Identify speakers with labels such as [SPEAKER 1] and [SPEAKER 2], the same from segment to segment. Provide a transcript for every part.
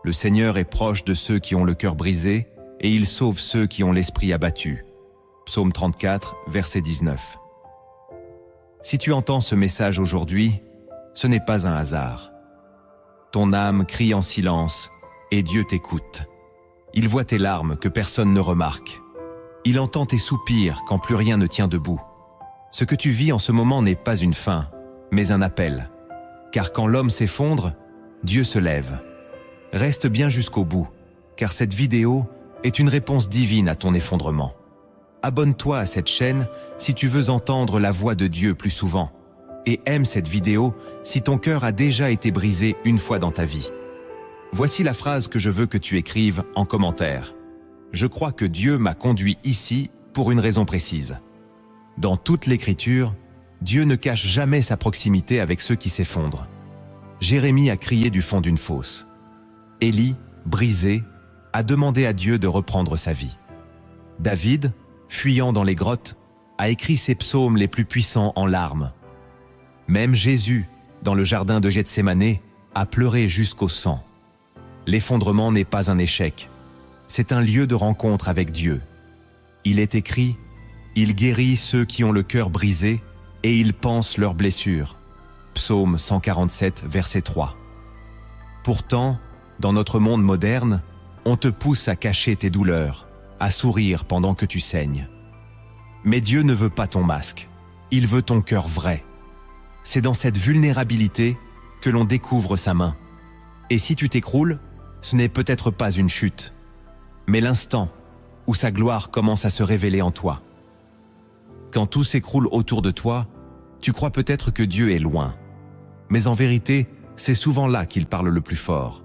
[SPEAKER 1] Le Seigneur est proche de ceux qui ont le cœur brisé, et il sauve ceux qui ont l'esprit abattu. Psaume 34, verset 19. Si tu entends ce message aujourd'hui, ce n'est pas un hasard. Ton âme crie en silence, et Dieu t'écoute. Il voit tes larmes que personne ne remarque. Il entend tes soupirs quand plus rien ne tient debout. Ce que tu vis en ce moment n'est pas une fin, mais un appel. Car quand l'homme s'effondre, Dieu se lève. Reste bien jusqu'au bout, car cette vidéo est une réponse divine à ton effondrement. Abonne-toi à cette chaîne si tu veux entendre la voix de Dieu plus souvent. Et aime cette vidéo si ton cœur a déjà été brisé une fois dans ta vie. Voici la phrase que je veux que tu écrives en commentaire. Je crois que Dieu m'a conduit ici pour une raison précise. Dans toute l'Écriture, Dieu ne cache jamais sa proximité avec ceux qui s'effondrent. Jérémie a crié du fond d'une fosse. Élie, brisé, a demandé à Dieu de reprendre sa vie. David, fuyant dans les grottes, a écrit ses psaumes les plus puissants en larmes. Même Jésus, dans le jardin de Gethsémane, a pleuré jusqu'au sang. L'effondrement n'est pas un échec, c'est un lieu de rencontre avec Dieu. Il est écrit « Il guérit ceux qui ont le cœur brisé et il panse leurs blessures ». Psaume 147, verset 3. Pourtant, dans notre monde moderne, on te pousse à cacher tes douleurs, à sourire pendant que tu saignes. Mais Dieu ne veut pas ton masque, il veut ton cœur vrai. C'est dans cette vulnérabilité que l'on découvre sa main. Et si tu t'écroules, ce n'est peut-être pas une chute, mais l'instant où sa gloire commence à se révéler en toi. Quand tout s'écroule autour de toi, tu crois peut-être que Dieu est loin. Mais en vérité, c'est souvent là qu'il parle le plus fort.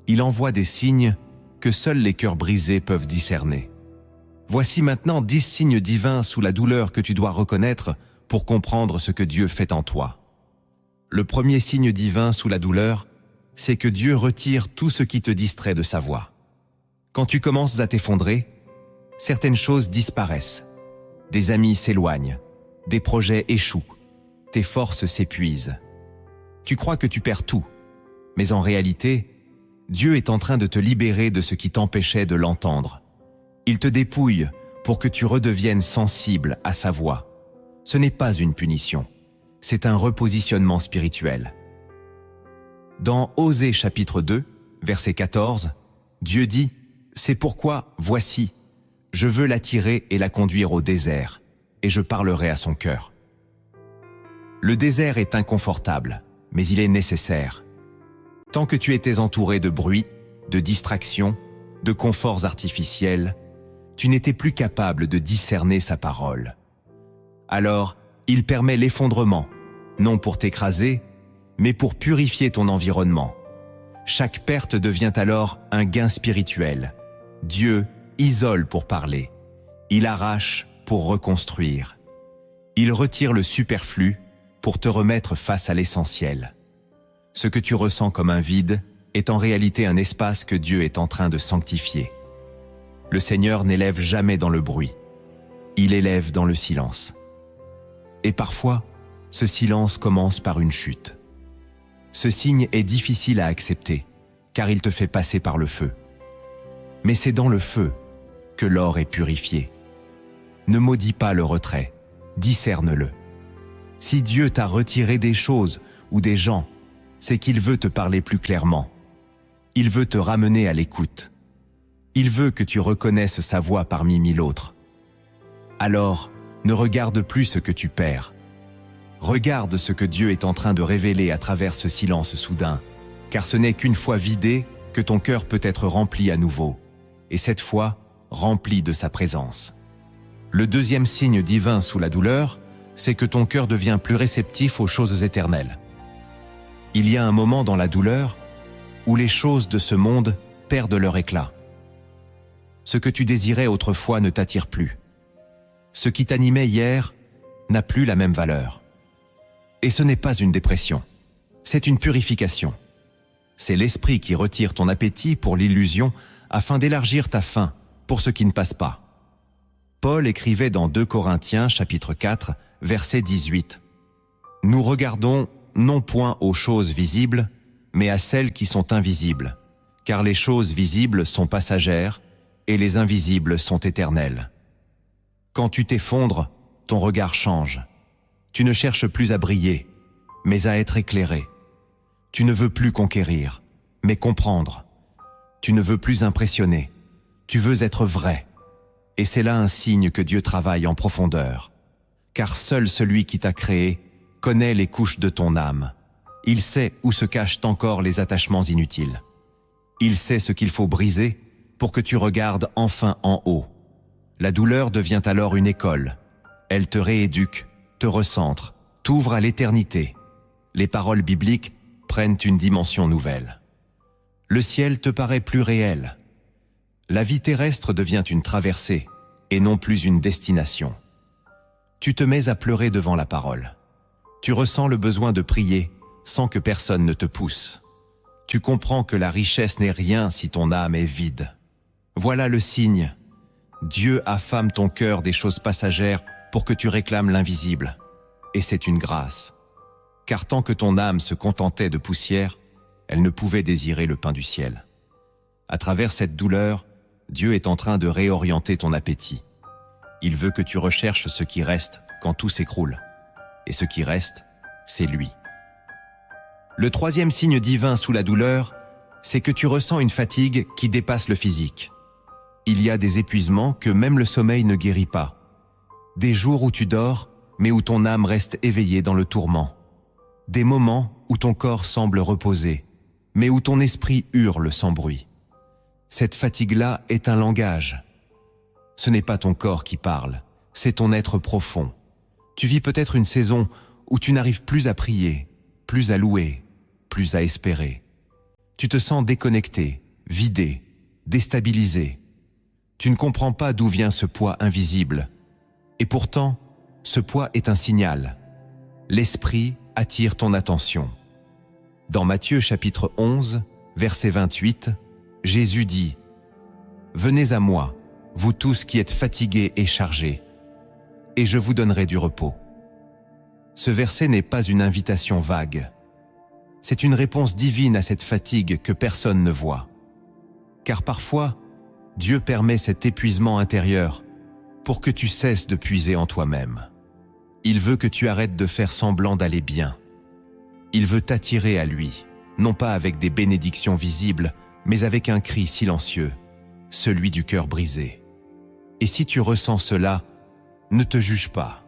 [SPEAKER 1] Il envoie des signes que seuls les cœurs brisés peuvent discerner. Voici maintenant 10 signes divins sous la douleur que tu dois reconnaître pour comprendre ce que Dieu fait en toi. Le premier signe divin sous la douleur, c'est que Dieu retire tout ce qui te distrait de sa voix. Quand tu commences à t'effondrer, certaines choses disparaissent. Des amis s'éloignent, des projets échouent, tes forces s'épuisent. Tu crois que tu perds tout, mais en réalité, Dieu est en train de te libérer de ce qui t'empêchait de l'entendre. Il te dépouille pour que tu redeviennes sensible à sa voix. Ce n'est pas une punition, c'est un repositionnement spirituel. Dans Osée chapitre 2, verset 14, Dieu dit « C'est pourquoi, voici, je veux l'attirer et la conduire au désert, et je parlerai à son cœur. » Le désert est inconfortable, mais il est nécessaire. Tant que tu étais entouré de bruit, de distractions, de conforts artificiels, tu n'étais plus capable de discerner sa parole. Alors, il permet l'effondrement, non pour t'écraser, mais pour purifier ton environnement. Chaque perte devient alors un gain spirituel. Dieu isole pour parler. Il arrache pour reconstruire. Il retire le superflu pour te remettre face à l'essentiel. Ce que tu ressens comme un vide est en réalité un espace que Dieu est en train de sanctifier. Le Seigneur n'élève jamais dans le bruit. Il élève dans le silence. Et parfois, ce silence commence par une chute. Ce signe est difficile à accepter, car il te fait passer par le feu. Mais c'est dans le feu que l'or est purifié. Ne maudis pas le retrait, discerne-le. Si Dieu t'a retiré des choses ou des gens, c'est qu'il veut te parler plus clairement. Il veut te ramener à l'écoute. Il veut que tu reconnaisses sa voix parmi 1000 autres. Alors, ne regarde plus ce que tu perds. Regarde ce que Dieu est en train de révéler à travers ce silence soudain, car ce n'est qu'une fois vidé que ton cœur peut être rempli à nouveau, et cette fois, rempli de sa présence. Le deuxième signe divin sous la douleur, c'est que ton cœur devient plus réceptif aux choses éternelles. Il y a un moment dans la douleur où les choses de ce monde perdent leur éclat. Ce que tu désirais autrefois ne t'attire plus. Ce qui t'animait hier n'a plus la même valeur. Et ce n'est pas une dépression, c'est une purification. C'est l'esprit qui retire ton appétit pour l'illusion afin d'élargir ta faim pour ce qui ne passe pas. Paul écrivait dans 2 Corinthiens chapitre 4, verset 18. « Nous regardons non point aux choses visibles, mais à celles qui sont invisibles, car les choses visibles sont passagères et les invisibles sont éternelles. Quand tu t'effondres, ton regard change. Tu ne cherches plus à briller, mais à être éclairé. Tu ne veux plus conquérir, mais comprendre. Tu ne veux plus impressionner, tu veux être vrai. Et c'est là un signe que Dieu travaille en profondeur. Car seul celui qui t'a créé connaît les couches de ton âme. Il sait où se cachent encore les attachements inutiles. Il sait ce qu'il faut briser pour que tu regardes enfin en haut. La douleur devient alors une école. Elle te rééduque, te recentre, t'ouvre à l'éternité. Les paroles bibliques prennent une dimension nouvelle. Le ciel te paraît plus réel. La vie terrestre devient une traversée et non plus une destination. Tu te mets à pleurer devant la parole. Tu ressens le besoin de prier sans que personne ne te pousse. Tu comprends que la richesse n'est rien si ton âme est vide. Voilà le signe. Dieu affame ton cœur des choses passagères pour que tu réclames l'invisible. Et c'est une grâce. Car tant que ton âme se contentait de poussière, elle ne pouvait désirer le pain du ciel. À travers cette douleur, Dieu est en train de réorienter ton appétit. Il veut que tu recherches ce qui reste quand tout s'écroule. Et ce qui reste, c'est lui. Le troisième signe divin sous la douleur, c'est que tu ressens une fatigue qui dépasse le physique. Il y a des épuisements que même le sommeil ne guérit pas. Des jours où tu dors, mais où ton âme reste éveillée dans le tourment. Des moments où ton corps semble reposer, mais où ton esprit hurle sans bruit. Cette fatigue-là est un langage. Ce n'est pas ton corps qui parle, c'est ton être profond. Tu vis peut-être une saison où tu n'arrives plus à prier, plus à louer, plus à espérer. Tu te sens déconnecté, vidé, déstabilisé. Tu ne comprends pas d'où vient ce poids invisible. Et pourtant, ce poids est un signal. L'esprit attire ton attention. Dans Matthieu chapitre 11, verset 28, Jésus dit « Venez à moi, vous tous qui êtes fatigués et chargés, et je vous donnerai du repos. » Ce verset n'est pas une invitation vague. C'est une réponse divine à cette fatigue que personne ne voit. Car parfois, Dieu permet cet épuisement intérieur pour que tu cesses de puiser en toi-même. Il veut que tu arrêtes de faire semblant d'aller bien. Il veut t'attirer à lui, non pas avec des bénédictions visibles, mais avec un cri silencieux, celui du cœur brisé. Et si tu ressens cela, ne te juge pas.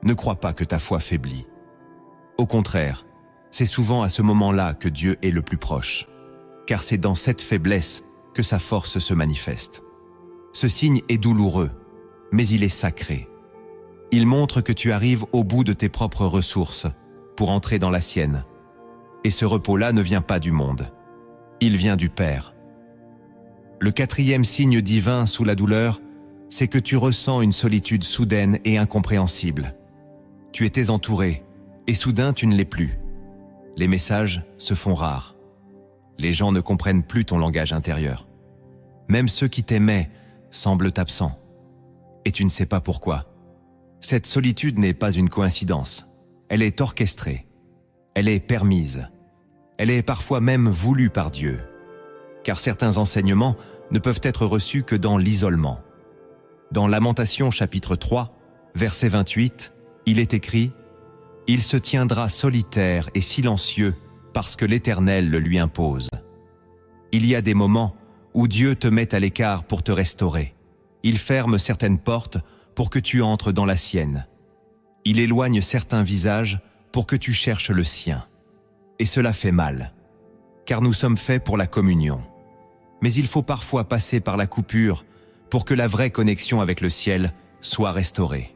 [SPEAKER 1] Ne crois pas que ta foi faiblit. Au contraire, c'est souvent à ce moment-là que Dieu est le plus proche, car c'est dans cette faiblesse que sa force se manifeste. Ce signe est douloureux, mais il est sacré. Il montre que tu arrives au bout de tes propres ressources pour entrer dans la sienne. Et ce repos-là ne vient pas du monde. Il vient du Père. Le quatrième signe divin sous la douleur, c'est que tu ressens une solitude soudaine et incompréhensible. Tu étais entouré, et soudain tu ne l'es plus. Les messages se font rares. Les gens ne comprennent plus ton langage intérieur. Même ceux qui t'aimaient semblent absents. Et tu ne sais pas pourquoi. Cette solitude n'est pas une coïncidence. Elle est orchestrée. Elle est permise. Elle est parfois même voulue par Dieu. Car certains enseignements ne peuvent être reçus que dans l'isolement. Dans Lamentations chapitre 3, verset 28, il est écrit « Il se tiendra solitaire et silencieux parce que l'Éternel le lui impose. » Il y a des moments où Dieu te met à l'écart pour te restaurer. Il ferme certaines portes pour que tu entres dans la sienne. Il éloigne certains visages pour que tu cherches le sien. Et cela fait mal, car nous sommes faits pour la communion. Mais il faut parfois passer par la coupure pour que la vraie connexion avec le ciel soit restaurée.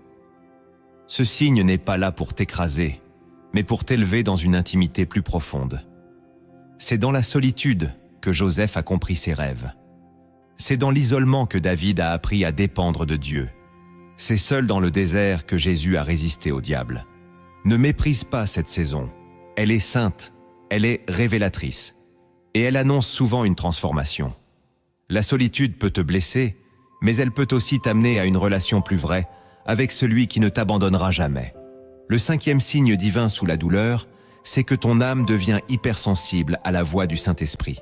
[SPEAKER 1] Ce signe n'est pas là pour t'écraser, mais pour t'élever dans une intimité plus profonde. C'est dans la solitude que Joseph a compris ses rêves. C'est dans l'isolement que David a appris à dépendre de Dieu. C'est seul dans le désert que Jésus a résisté au diable. Ne méprise pas cette saison. Elle est sainte, elle est révélatrice, et elle annonce souvent une transformation. La solitude peut te blesser, mais elle peut aussi t'amener à une relation plus vraie avec celui qui ne t'abandonnera jamais. Le cinquième signe divin sous la douleur, c'est que ton âme devient hypersensible à la voix du Saint-Esprit.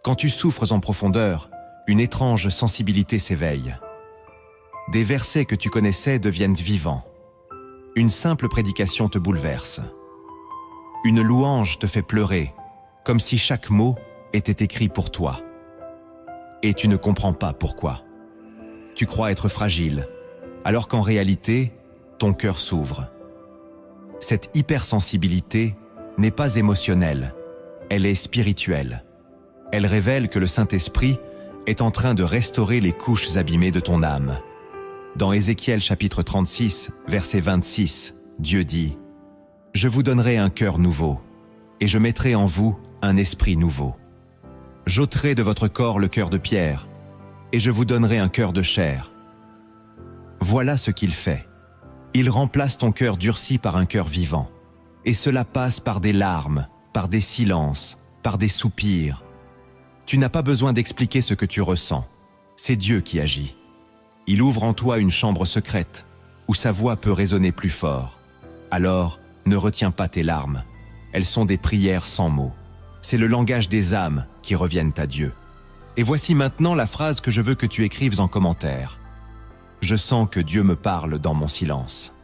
[SPEAKER 1] Quand tu souffres en profondeur, une étrange sensibilité s'éveille. Des versets que tu connaissais deviennent vivants. Une simple prédication te bouleverse. Une louange te fait pleurer, comme si chaque mot était écrit pour toi. Et tu ne comprends pas pourquoi. Tu crois être fragile, alors qu'en réalité, ton cœur s'ouvre. Cette hypersensibilité n'est pas émotionnelle, elle est spirituelle. Elle révèle que le Saint-Esprit est en train de restaurer les couches abîmées de ton âme. Dans Ézéchiel chapitre 36, verset 26, Dieu dit « Je vous donnerai un cœur nouveau, et je mettrai en vous un esprit nouveau. J'ôterai de votre corps le cœur de pierre, et je vous donnerai un cœur de chair. » Voilà ce qu'il fait. Il remplace ton cœur durci par un cœur vivant. Et cela passe par des larmes, par des silences, par des soupirs. Tu n'as pas besoin d'expliquer ce que tu ressens. C'est Dieu qui agit. Il ouvre en toi une chambre secrète, où sa voix peut résonner plus fort. Alors, ne retiens pas tes larmes. Elles sont des prières sans mots. C'est le langage des âmes qui reviennent à Dieu. Et voici maintenant la phrase que je veux que tu écrives en commentaire. Je sens que Dieu me parle dans mon silence.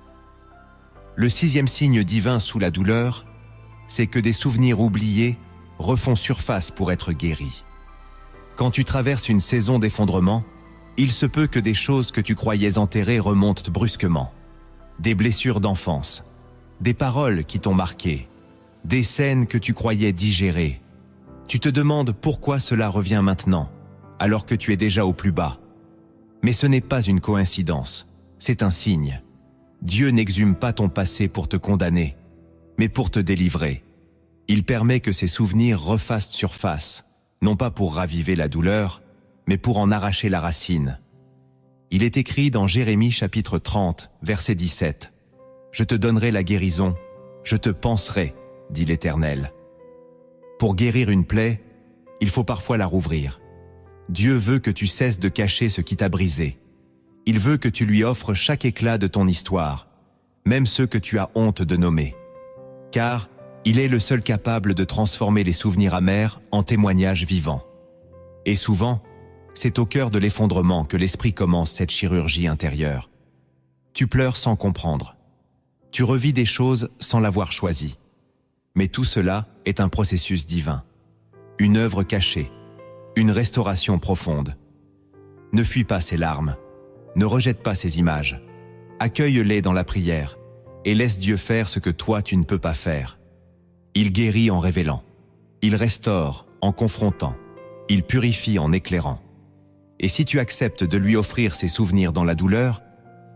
[SPEAKER 1] Le 6e signe divin sous la douleur, c'est que des souvenirs oubliés refont surface pour être guéris. Quand tu traverses une saison d'effondrement, il se peut que des choses que tu croyais enterrées remontent brusquement. Des blessures d'enfance, des paroles qui t'ont marqué, des scènes que tu croyais digérer. Tu te demandes pourquoi cela revient maintenant, alors que tu es déjà au plus bas. Mais ce n'est pas une coïncidence, c'est un signe. Dieu n'exhume pas ton passé pour te condamner, mais pour te délivrer. Il permet que ces souvenirs refassent surface, non pas pour raviver la douleur, mais pour en arracher la racine. Il est écrit dans Jérémie chapitre 30, verset 17. « Je te donnerai la guérison, je te panserai, dit l'Éternel. » Pour guérir une plaie, il faut parfois la rouvrir. Dieu veut que tu cesses de cacher ce qui t'a brisé. Il veut que tu lui offres chaque éclat de ton histoire, même ceux que tu as honte de nommer. Car il est le seul capable de transformer les souvenirs amers en témoignages vivants. Et souvent, c'est au cœur de l'effondrement que l'esprit commence cette chirurgie intérieure. Tu pleures sans comprendre. Tu revis des choses sans l'avoir choisi. Mais tout cela est un processus divin, une œuvre cachée, une restauration profonde. Ne fuis pas ces larmes, ne rejette pas ces images. Accueille-les dans la prière et laisse Dieu faire ce que toi tu ne peux pas faire. Il guérit en révélant, il restaure en confrontant, il purifie en éclairant. Et si tu acceptes de lui offrir ses souvenirs dans la douleur,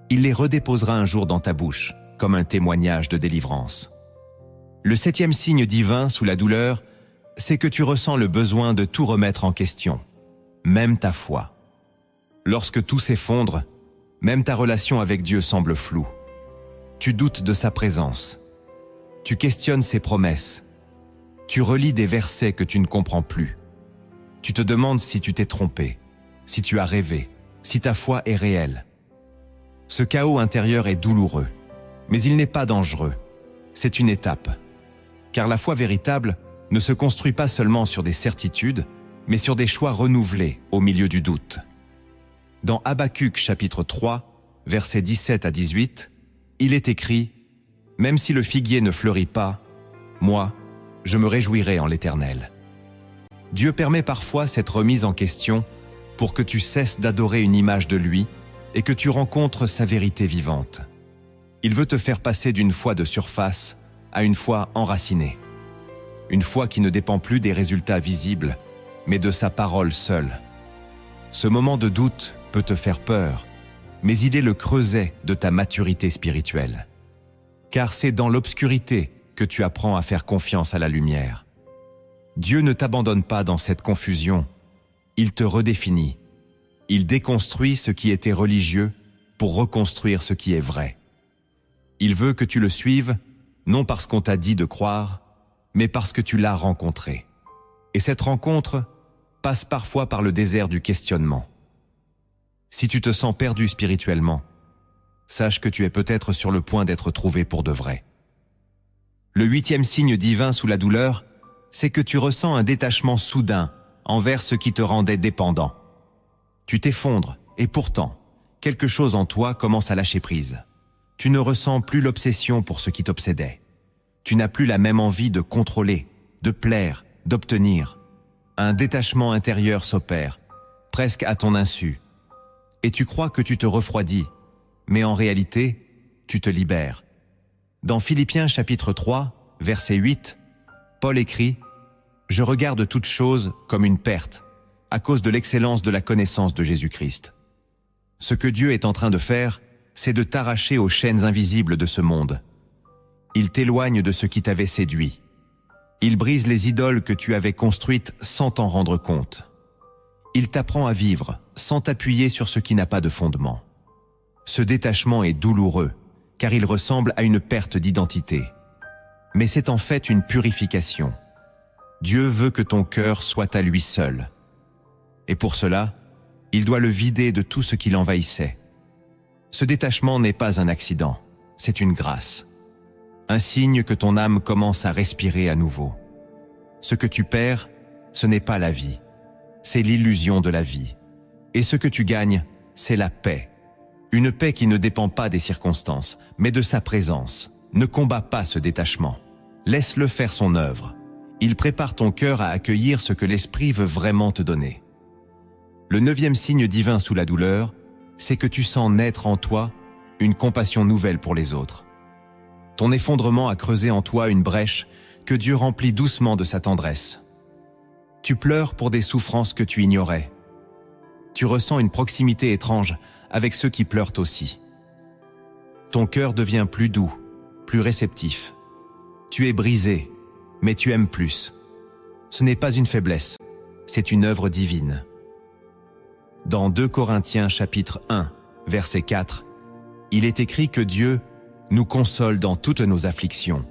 [SPEAKER 1] il les redéposera un jour dans ta bouche, comme un témoignage de délivrance. Le 7e signe divin sous la douleur, c'est que tu ressens le besoin de tout remettre en question, même ta foi. Lorsque tout s'effondre, même ta relation avec Dieu semble floue. Tu doutes de sa présence. Tu questionnes ses promesses. Tu relis des versets que tu ne comprends plus. Tu te demandes si tu t'es trompé, si tu as rêvé, si ta foi est réelle. Ce chaos intérieur est douloureux, mais il n'est pas dangereux. C'est une étape. Car la foi véritable ne se construit pas seulement sur des certitudes, mais sur des choix renouvelés au milieu du doute. Dans Habacuc chapitre 3, versets 17 à 18, il est écrit « Même si le figuier ne fleurit pas, moi, je me réjouirai en l'Éternel. » Dieu permet parfois cette remise en question pour que tu cesses d'adorer une image de lui et que tu rencontres sa vérité vivante. Il veut te faire passer d'une foi de surface à une foi enracinée. Une foi qui ne dépend plus des résultats visibles, mais de sa parole seule. Ce moment de doute peut te faire peur, mais il est le creuset de ta maturité spirituelle. Car c'est dans l'obscurité que tu apprends à faire confiance à la lumière. Dieu ne t'abandonne pas dans cette confusion, il te redéfinit. Il déconstruit ce qui était religieux pour reconstruire ce qui est vrai. Il veut que tu le suives, non parce qu'on t'a dit de croire, mais parce que tu l'as rencontré. Et cette rencontre passe parfois par le désert du questionnement. Si tu te sens perdu spirituellement, sache que tu es peut-être sur le point d'être trouvé pour de vrai. Le 8e signe divin sous la douleur, c'est que tu ressens un détachement soudain envers ce qui te rendait dépendant. Tu t'effondres, et pourtant, quelque chose en toi commence à lâcher prise. Tu ne ressens plus l'obsession pour ce qui t'obsédait. Tu n'as plus la même envie de contrôler, de plaire, d'obtenir. Un détachement intérieur s'opère, presque à ton insu. Et tu crois que tu te refroidis, mais en réalité, tu te libères. Dans Philippiens chapitre 3, verset 8, Paul écrit « Je regarde toute chose comme une perte, à cause de l'excellence de la connaissance de Jésus-Christ. » Ce que Dieu est en train de faire, c'est de t'arracher aux chaînes invisibles de ce monde. Il t'éloigne de ce qui t'avait séduit. Il brise les idoles que tu avais construites sans t'en rendre compte. Il t'apprend à vivre sans t'appuyer sur ce qui n'a pas de fondement. Ce détachement est douloureux, car il ressemble à une perte d'identité. Mais c'est en fait une purification. Dieu veut que ton cœur soit à lui seul. Et pour cela, il doit le vider de tout ce qui l'envahissait. Ce détachement n'est pas un accident, c'est une grâce. Un signe que ton âme commence à respirer à nouveau. Ce que tu perds, ce n'est pas la vie, c'est l'illusion de la vie. Et ce que tu gagnes, c'est la paix. Une paix qui ne dépend pas des circonstances, mais de sa présence. Ne combat pas ce détachement. Laisse-le faire son œuvre. Il prépare ton cœur à accueillir ce que l'Esprit veut vraiment te donner. Le 9e signe divin sous la douleur, c'est que tu sens naître en toi une compassion nouvelle pour les autres. Ton effondrement a creusé en toi une brèche que Dieu remplit doucement de sa tendresse. Tu pleures pour des souffrances que tu ignorais. Tu ressens une proximité étrange avec ceux qui pleurent aussi. Ton cœur devient plus doux, plus réceptif. Tu es brisé, mais tu aimes plus. Ce n'est pas une faiblesse, c'est une œuvre divine. Dans 2 Corinthiens chapitre 1, verset 4, il est écrit que Dieu nous console dans toutes nos afflictions,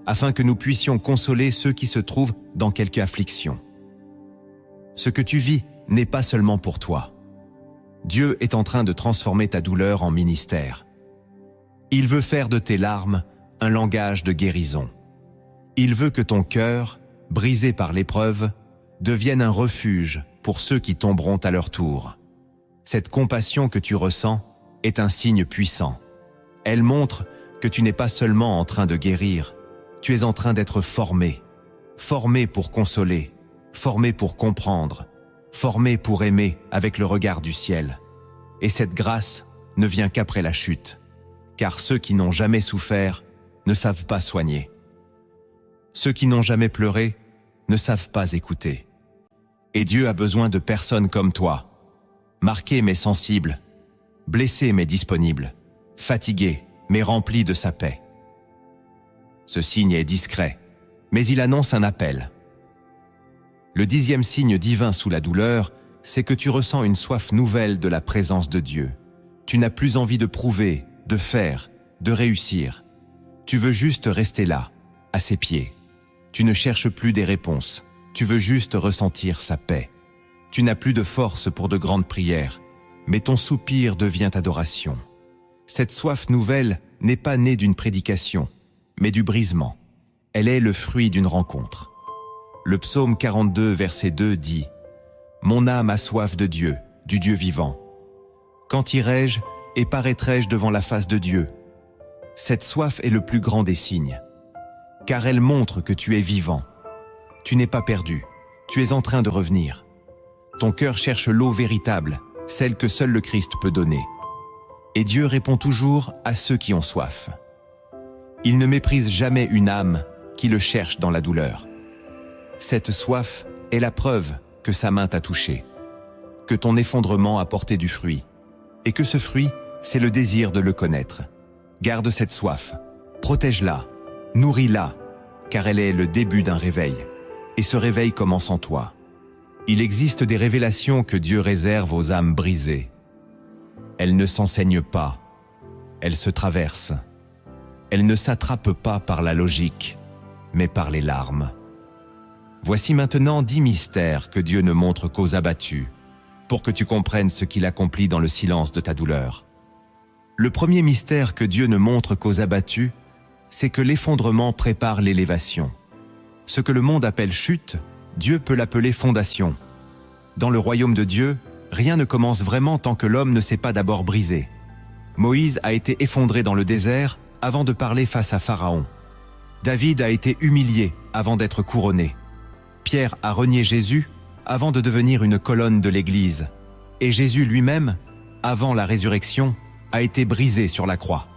[SPEAKER 1] afin que nous puissions consoler ceux qui se trouvent dans quelque affliction. Ce que tu vis n'est pas seulement pour toi. Dieu est en train de transformer ta douleur en ministère. Il veut faire de tes larmes un langage de guérison. Il veut que ton cœur, brisé par l'épreuve, devienne un refuge pour ceux qui tomberont à leur tour. Cette compassion que tu ressens est un signe puissant. Elle montre que tu n'es pas seulement en train de guérir, tu es en train d'être formé. Formé pour consoler, formé pour comprendre, formé pour aimer avec le regard du ciel. Et cette grâce ne vient qu'après la chute, car ceux qui n'ont jamais souffert ne savent pas soigner. Ceux qui n'ont jamais pleuré ne savent pas écouter. Et Dieu a besoin de personnes comme toi, marquées mais sensibles, blessées mais disponibles, fatiguées mais remplies de sa paix. Ce signe est discret, mais il annonce un appel. Le 10e signe divin sous la douleur, c'est que tu ressens une soif nouvelle de la présence de Dieu. Tu n'as plus envie de prouver, de faire, de réussir. Tu veux juste rester là, à ses pieds. Tu ne cherches plus des réponses, tu veux juste ressentir sa paix. Tu n'as plus de force pour de grandes prières, mais ton soupir devient adoration. Cette soif nouvelle n'est pas née d'une prédication, mais du brisement. Elle est le fruit d'une rencontre. Le psaume 42, verset 2 dit « Mon âme a soif de Dieu, du Dieu vivant. Quand irai-je et paraîtrai-je devant la face de Dieu ?» Cette soif est le plus grand des signes, car elle montre que tu es vivant. Tu n'es pas perdu, tu es en train de revenir. Ton cœur cherche l'eau véritable, celle que seul le Christ peut donner. Et Dieu répond toujours à ceux qui ont soif. Il ne méprise jamais une âme qui le cherche dans la douleur. Cette soif est la preuve que sa main t'a touché, que ton effondrement a porté du fruit, et que ce fruit, c'est le désir de le connaître. Garde cette soif, protège-la, nourris-la, car elle est le début d'un réveil, et ce réveil commence en toi. Il existe des révélations que Dieu réserve aux âmes brisées. Elles ne s'enseignent pas, elles se traversent. Elles ne s'attrapent pas par la logique, mais par les larmes. Voici maintenant 10 mystères que Dieu ne montre qu'aux abattus, pour que tu comprennes ce qu'il accomplit dans le silence de ta douleur. Le premier mystère que Dieu ne montre qu'aux abattus, c'est que l'effondrement prépare l'élévation. Ce que le monde appelle chute, Dieu peut l'appeler fondation. Dans le royaume de Dieu, rien ne commence vraiment tant que l'homme ne s'est pas d'abord brisé. Moïse a été effondré dans le désert avant de parler face à Pharaon. David a été humilié avant d'être couronné. Pierre a renié Jésus avant de devenir une colonne de l'Église. Et Jésus lui-même, avant la résurrection, a été brisé sur la croix.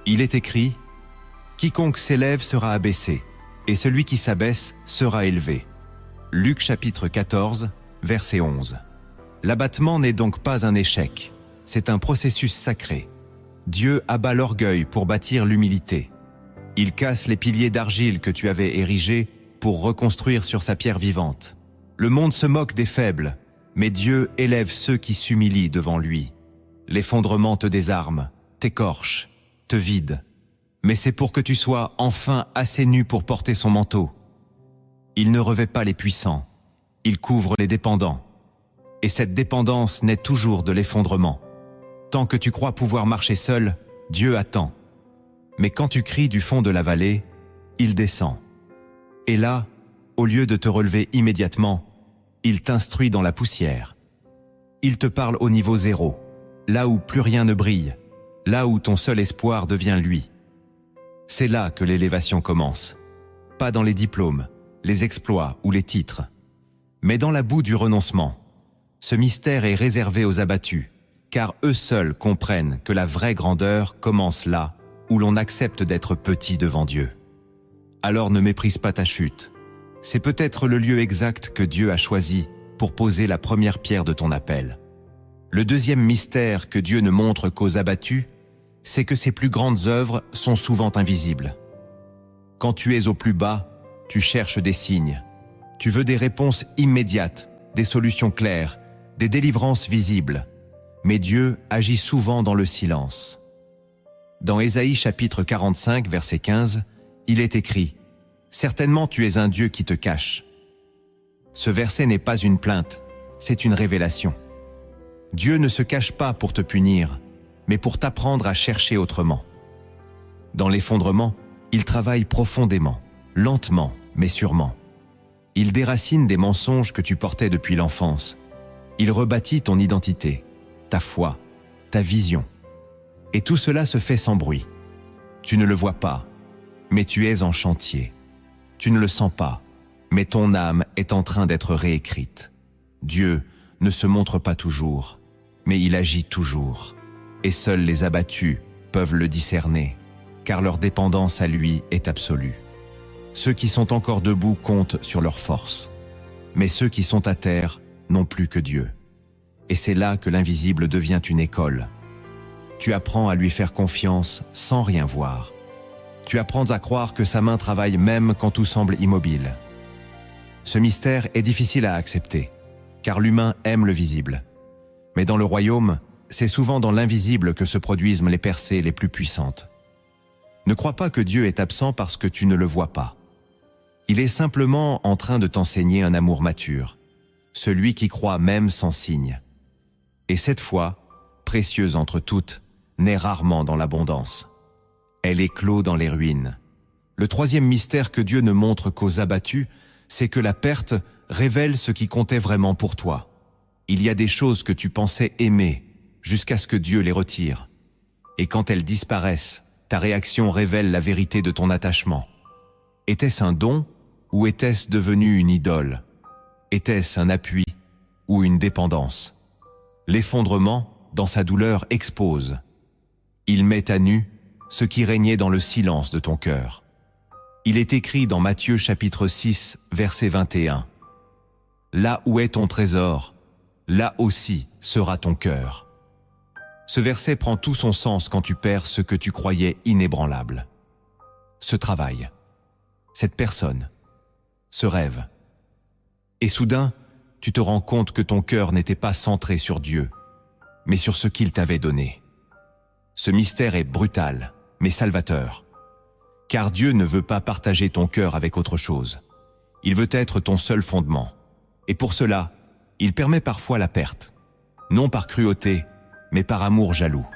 [SPEAKER 1] Il est écrit « Quiconque s'élève sera abaissé, et celui qui s'abaisse sera élevé. » Luc chapitre 14, verset 11. L'abattement n'est donc pas un échec, c'est un processus sacré. Dieu abat l'orgueil pour bâtir l'humilité. Il casse les piliers d'argile que tu avais érigés pour reconstruire sur sa pierre vivante. Le monde se moque des faibles, mais Dieu élève ceux qui s'humilient devant lui. L'effondrement te désarme, t'écorche, te vide. Mais c'est pour que tu sois enfin assez nu pour porter son manteau. Il ne revêt pas les puissants, il couvre les dépendants. Et cette dépendance naît toujours de l'effondrement. Tant que tu crois pouvoir marcher seul, Dieu attend. Mais quand tu cries du fond de la vallée, il descend. Et là, au lieu de te relever immédiatement, il t'instruit dans la poussière. Il te parle au niveau zéro, là où plus rien ne brille, là où ton seul espoir devient lui. C'est là que l'élévation commence. Pas dans les diplômes, les exploits ou les titres, mais dans la boue du renoncement. Ce mystère est réservé aux abattus, car eux seuls comprennent que la vraie grandeur commence là où l'on accepte d'être petit devant Dieu. Alors ne méprise pas ta chute. C'est peut-être le lieu exact que Dieu a choisi pour poser la première pierre de ton appel. Le deuxième mystère que Dieu ne montre qu'aux abattus, c'est que ses plus grandes œuvres sont souvent invisibles. Quand tu es au plus bas, tu cherches des signes. Tu veux des réponses immédiates, des solutions claires, des délivrances visibles. Mais Dieu agit souvent dans le silence. Dans Ésaïe chapitre 45, verset 15, il est écrit « Certainement tu es un Dieu qui te cache ». Ce verset n'est pas une plainte, c'est une révélation. Dieu ne se cache pas pour te punir, mais pour t'apprendre à chercher autrement. Dans l'effondrement, il travaille profondément, lentement, mais sûrement. Il déracine des mensonges que tu portais depuis l'enfance. Il rebâtit ton identité, ta foi, ta vision. Et tout cela se fait sans bruit. Tu ne le vois pas, mais tu es en chantier. Tu ne le sens pas, mais ton âme est en train d'être réécrite. Dieu ne se montre pas toujours, mais il agit toujours. Et seuls les abattus peuvent le discerner, car leur dépendance à lui est absolue. Ceux qui sont encore debout comptent sur leur force, mais ceux qui sont à terre n'ont plus que Dieu. Et c'est là que l'invisible devient une école. Tu apprends à lui faire confiance sans rien voir. Tu apprends à croire que sa main travaille même quand tout semble immobile. Ce mystère est difficile à accepter, car l'humain aime le visible. Mais dans le royaume, c'est souvent dans l'invisible que se produisent les percées les plus puissantes. Ne crois pas que Dieu est absent parce que tu ne le vois pas. Il est simplement en train de t'enseigner un amour mature, celui qui croit même sans signe. Et cette foi, précieuse entre toutes, naît rarement dans l'abondance. Elle éclot dans les ruines. Le troisième mystère que Dieu ne montre qu'aux abattus, c'est que la perte révèle ce qui comptait vraiment pour toi. Il y a des choses que tu pensais aimer, jusqu'à ce que Dieu les retire. Et quand elles disparaissent, ta réaction révèle la vérité de ton attachement. Était-ce un don ou était-ce devenu une idole? Était-ce un appui ou une dépendance? L'effondrement, dans sa douleur, expose. Il met à nu ce qui régnait dans le silence de ton cœur. Il est écrit dans Matthieu chapitre 6, verset 21. « Là où est ton trésor, là aussi sera ton cœur. » Ce verset prend tout son sens quand tu perds ce que tu croyais inébranlable. Ce travail, cette personne, ce rêve. Et soudain, tu te rends compte que ton cœur n'était pas centré sur Dieu, mais sur ce qu'il t'avait donné. Ce mystère est brutal, mais salvateur. Car Dieu ne veut pas partager ton cœur avec autre chose. Il veut être ton seul fondement. Et pour cela, il permet parfois la perte. Non par cruauté, mais par amour jaloux.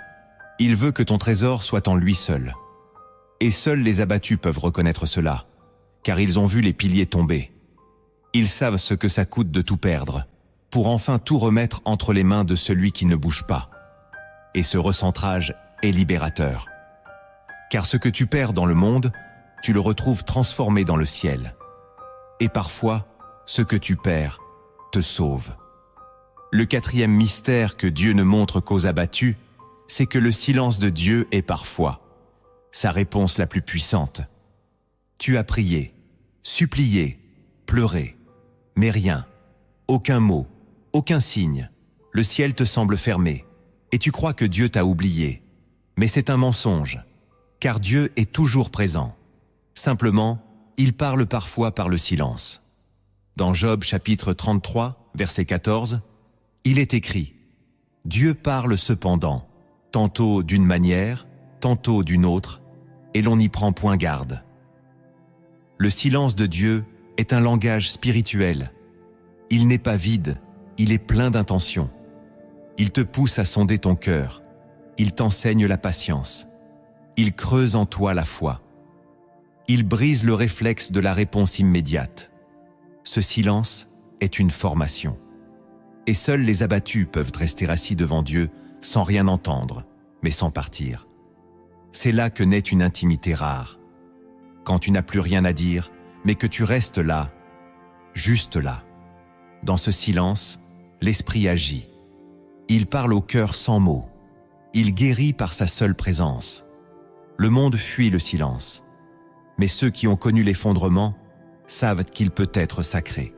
[SPEAKER 1] Il veut que ton trésor soit en lui seul. Et seuls les abattus peuvent reconnaître cela, car ils ont vu les piliers tomber. Ils savent ce que ça coûte de tout perdre, pour enfin tout remettre entre les mains de celui qui ne bouge pas. Et ce recentrage est libérateur. Car ce que tu perds dans le monde, tu le retrouves transformé dans le ciel. Et parfois, ce que tu perds te sauve. Le quatrième mystère que Dieu ne montre qu'aux abattus, c'est que le silence de Dieu est parfois sa réponse la plus puissante. Tu as prié, supplié, pleuré, mais rien, aucun mot, aucun signe. Le ciel te semble fermé, et tu crois que Dieu t'a oublié. Mais c'est un mensonge, car Dieu est toujours présent. Simplement, il parle parfois par le silence. Dans Job chapitre 33, verset 14, il est écrit « Dieu parle cependant, tantôt d'une manière, tantôt d'une autre, et l'on n'y prend point garde. » Le silence de Dieu est un langage spirituel. Il n'est pas vide, il est plein d'intention. Il te pousse à sonder ton cœur. Il t'enseigne la patience. Il creuse en toi la foi. Il brise le réflexe de la réponse immédiate. Ce silence est une formation. Et seuls les abattus peuvent rester assis devant Dieu sans rien entendre, mais sans partir. C'est là que naît une intimité rare. Quand tu n'as plus rien à dire, mais que tu restes là, juste là. Dans ce silence, l'Esprit agit. Il parle au cœur sans mots. Il guérit par sa seule présence. Le monde fuit le silence. Mais ceux qui ont connu l'effondrement savent qu'il peut être sacré.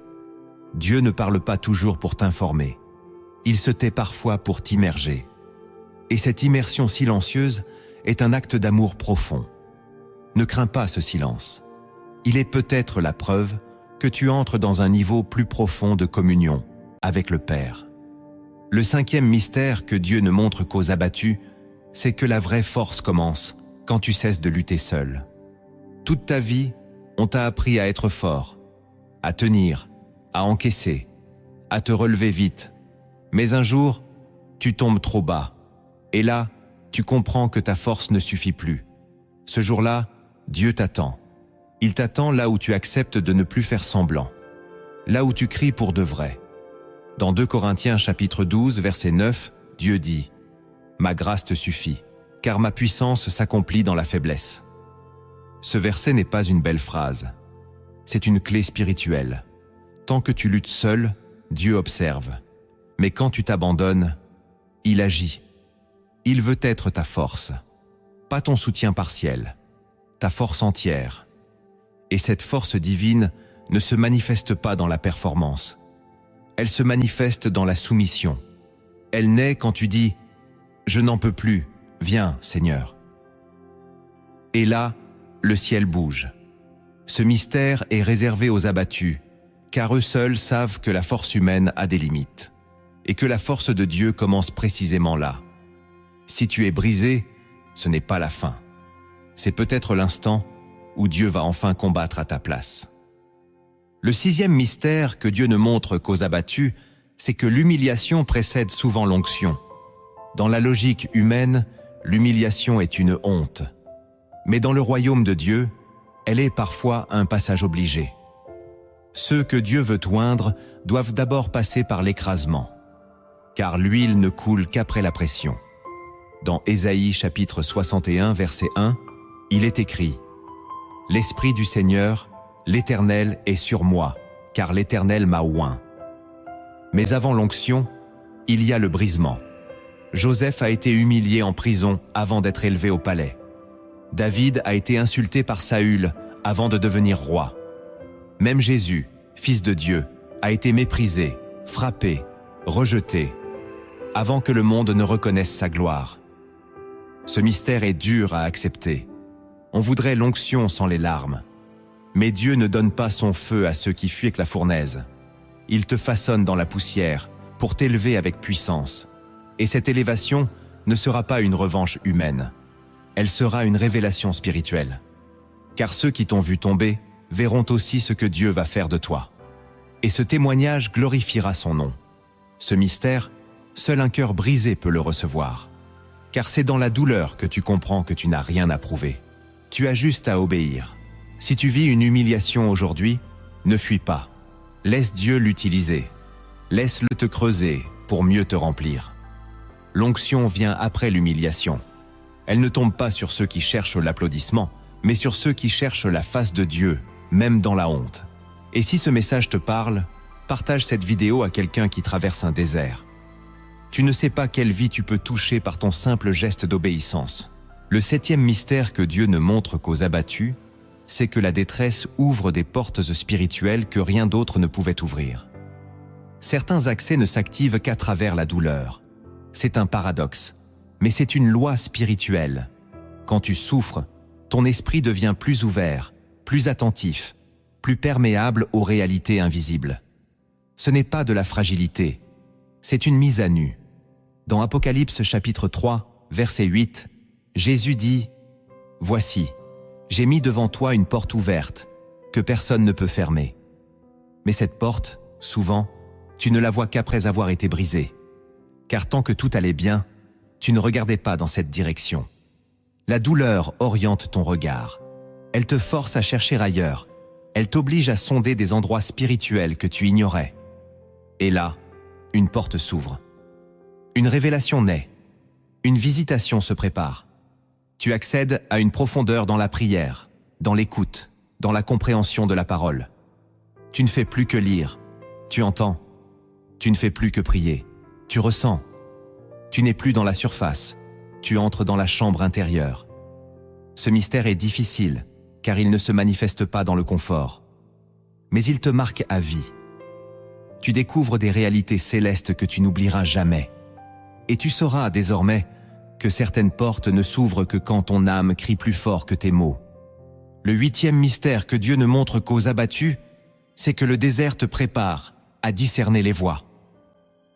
[SPEAKER 1] Dieu ne parle pas toujours pour t'informer. Il se tait parfois pour t'immerger. Et cette immersion silencieuse est un acte d'amour profond. Ne crains pas ce silence. Il est peut-être la preuve que tu entres dans un niveau plus profond de communion avec le Père. Le cinquième mystère que Dieu ne montre qu'aux abattus, c'est que la vraie force commence quand tu cesses de lutter seul. Toute ta vie, on t'a appris à être fort, à tenir, à encaisser, à te relever vite. Mais un jour, tu tombes trop bas. Et là, tu comprends que ta force ne suffit plus. Ce jour-là, Dieu t'attend. Il t'attend là où tu acceptes de ne plus faire semblant. Là où tu cries pour de vrai. Dans 2 Corinthiens chapitre 12, verset 9, Dieu dit « Ma grâce te suffit, car ma puissance s'accomplit dans la faiblesse. » Ce verset n'est pas une belle phrase. C'est une clé spirituelle. Tant que tu luttes seul, Dieu observe. Mais quand tu t'abandonnes, il agit. Il veut être ta force, pas ton soutien partiel, ta force entière. Et cette force divine ne se manifeste pas dans la performance. Elle se manifeste dans la soumission. Elle naît quand tu dis « Je n'en peux plus, viens, Seigneur ». Et là, le ciel bouge. Ce mystère est réservé aux abattus, car eux seuls savent que la force humaine a des limites, et que la force de Dieu commence précisément là. Si tu es brisé, ce n'est pas la fin. C'est peut-être l'instant où Dieu va enfin combattre à ta place. Le sixième mystère que Dieu ne montre qu'aux abattus, c'est que l'humiliation précède souvent l'onction. Dans la logique humaine, l'humiliation est une honte. Mais dans le royaume de Dieu, elle est parfois un passage obligé. Ceux que Dieu veut oindre doivent d'abord passer par l'écrasement, car l'huile ne coule qu'après la pression. Dans Ésaïe chapitre 61, verset 1, il est écrit « L'Esprit du Seigneur, l'Éternel est sur moi, car l'Éternel m'a oint. » Mais avant l'onction, il y a le brisement. Joseph a été humilié en prison avant d'être élevé au palais. David a été insulté par Saül avant de devenir roi. Même Jésus, fils de Dieu, a été méprisé, frappé, rejeté, avant que le monde ne reconnaisse sa gloire. Ce mystère est dur à accepter. On voudrait l'onction sans les larmes. Mais Dieu ne donne pas son feu à ceux qui fuient avec la fournaise. Il te façonne dans la poussière pour t'élever avec puissance. Et cette élévation ne sera pas une revanche humaine. Elle sera une révélation spirituelle. Car ceux qui t'ont vu tomber verront aussi ce que Dieu va faire de toi. Et ce témoignage glorifiera son nom. Ce mystère, seul un cœur brisé peut le recevoir. Car c'est dans la douleur que tu comprends que tu n'as rien à prouver. Tu as juste à obéir. Si tu vis une humiliation aujourd'hui, ne fuis pas. Laisse Dieu l'utiliser. Laisse-le te creuser pour mieux te remplir. L'onction vient après l'humiliation. Elle ne tombe pas sur ceux qui cherchent l'applaudissement, mais sur ceux qui cherchent la face de Dieu, même dans la honte. Et si ce message te parle, partage cette vidéo à quelqu'un qui traverse un désert. Tu ne sais pas quelle vie tu peux toucher par ton simple geste d'obéissance. Le 7e mystère que Dieu ne montre qu'aux abattus, c'est que la détresse ouvre des portes spirituelles que rien d'autre ne pouvait ouvrir. Certains accès ne s'activent qu'à travers la douleur. C'est un paradoxe, mais c'est une loi spirituelle. Quand tu souffres, ton esprit devient plus ouvert, plus attentif, plus perméable aux réalités invisibles. Ce n'est pas de la fragilité, c'est une mise à nu. Dans Apocalypse chapitre 3, verset 8, Jésus dit « Voici, j'ai mis devant toi une porte ouverte, que personne ne peut fermer. Mais cette porte, souvent, tu ne la vois qu'après avoir été brisée. Car tant que tout allait bien, tu ne regardais pas dans cette direction. La douleur oriente ton regard. Elle te force à chercher ailleurs. Elle t'oblige à sonder des endroits spirituels que tu ignorais. Et là, une porte s'ouvre. Une révélation naît. Une visitation se prépare. Tu accèdes à une profondeur dans la prière, dans l'écoute, dans la compréhension de la parole. Tu ne fais plus que lire. Tu entends. Tu ne fais plus que prier. Tu ressens. Tu n'es plus dans la surface. Tu entres dans la chambre intérieure. Ce mystère est difficile, car il ne se manifeste pas dans le confort. Mais il te marque à vie. Tu découvres des réalités célestes que tu n'oublieras jamais. Et tu sauras désormais que certaines portes ne s'ouvrent que quand ton âme crie plus fort que tes mots. Le 8e mystère que Dieu ne montre qu'aux abattus, c'est que le désert te prépare à discerner les voix.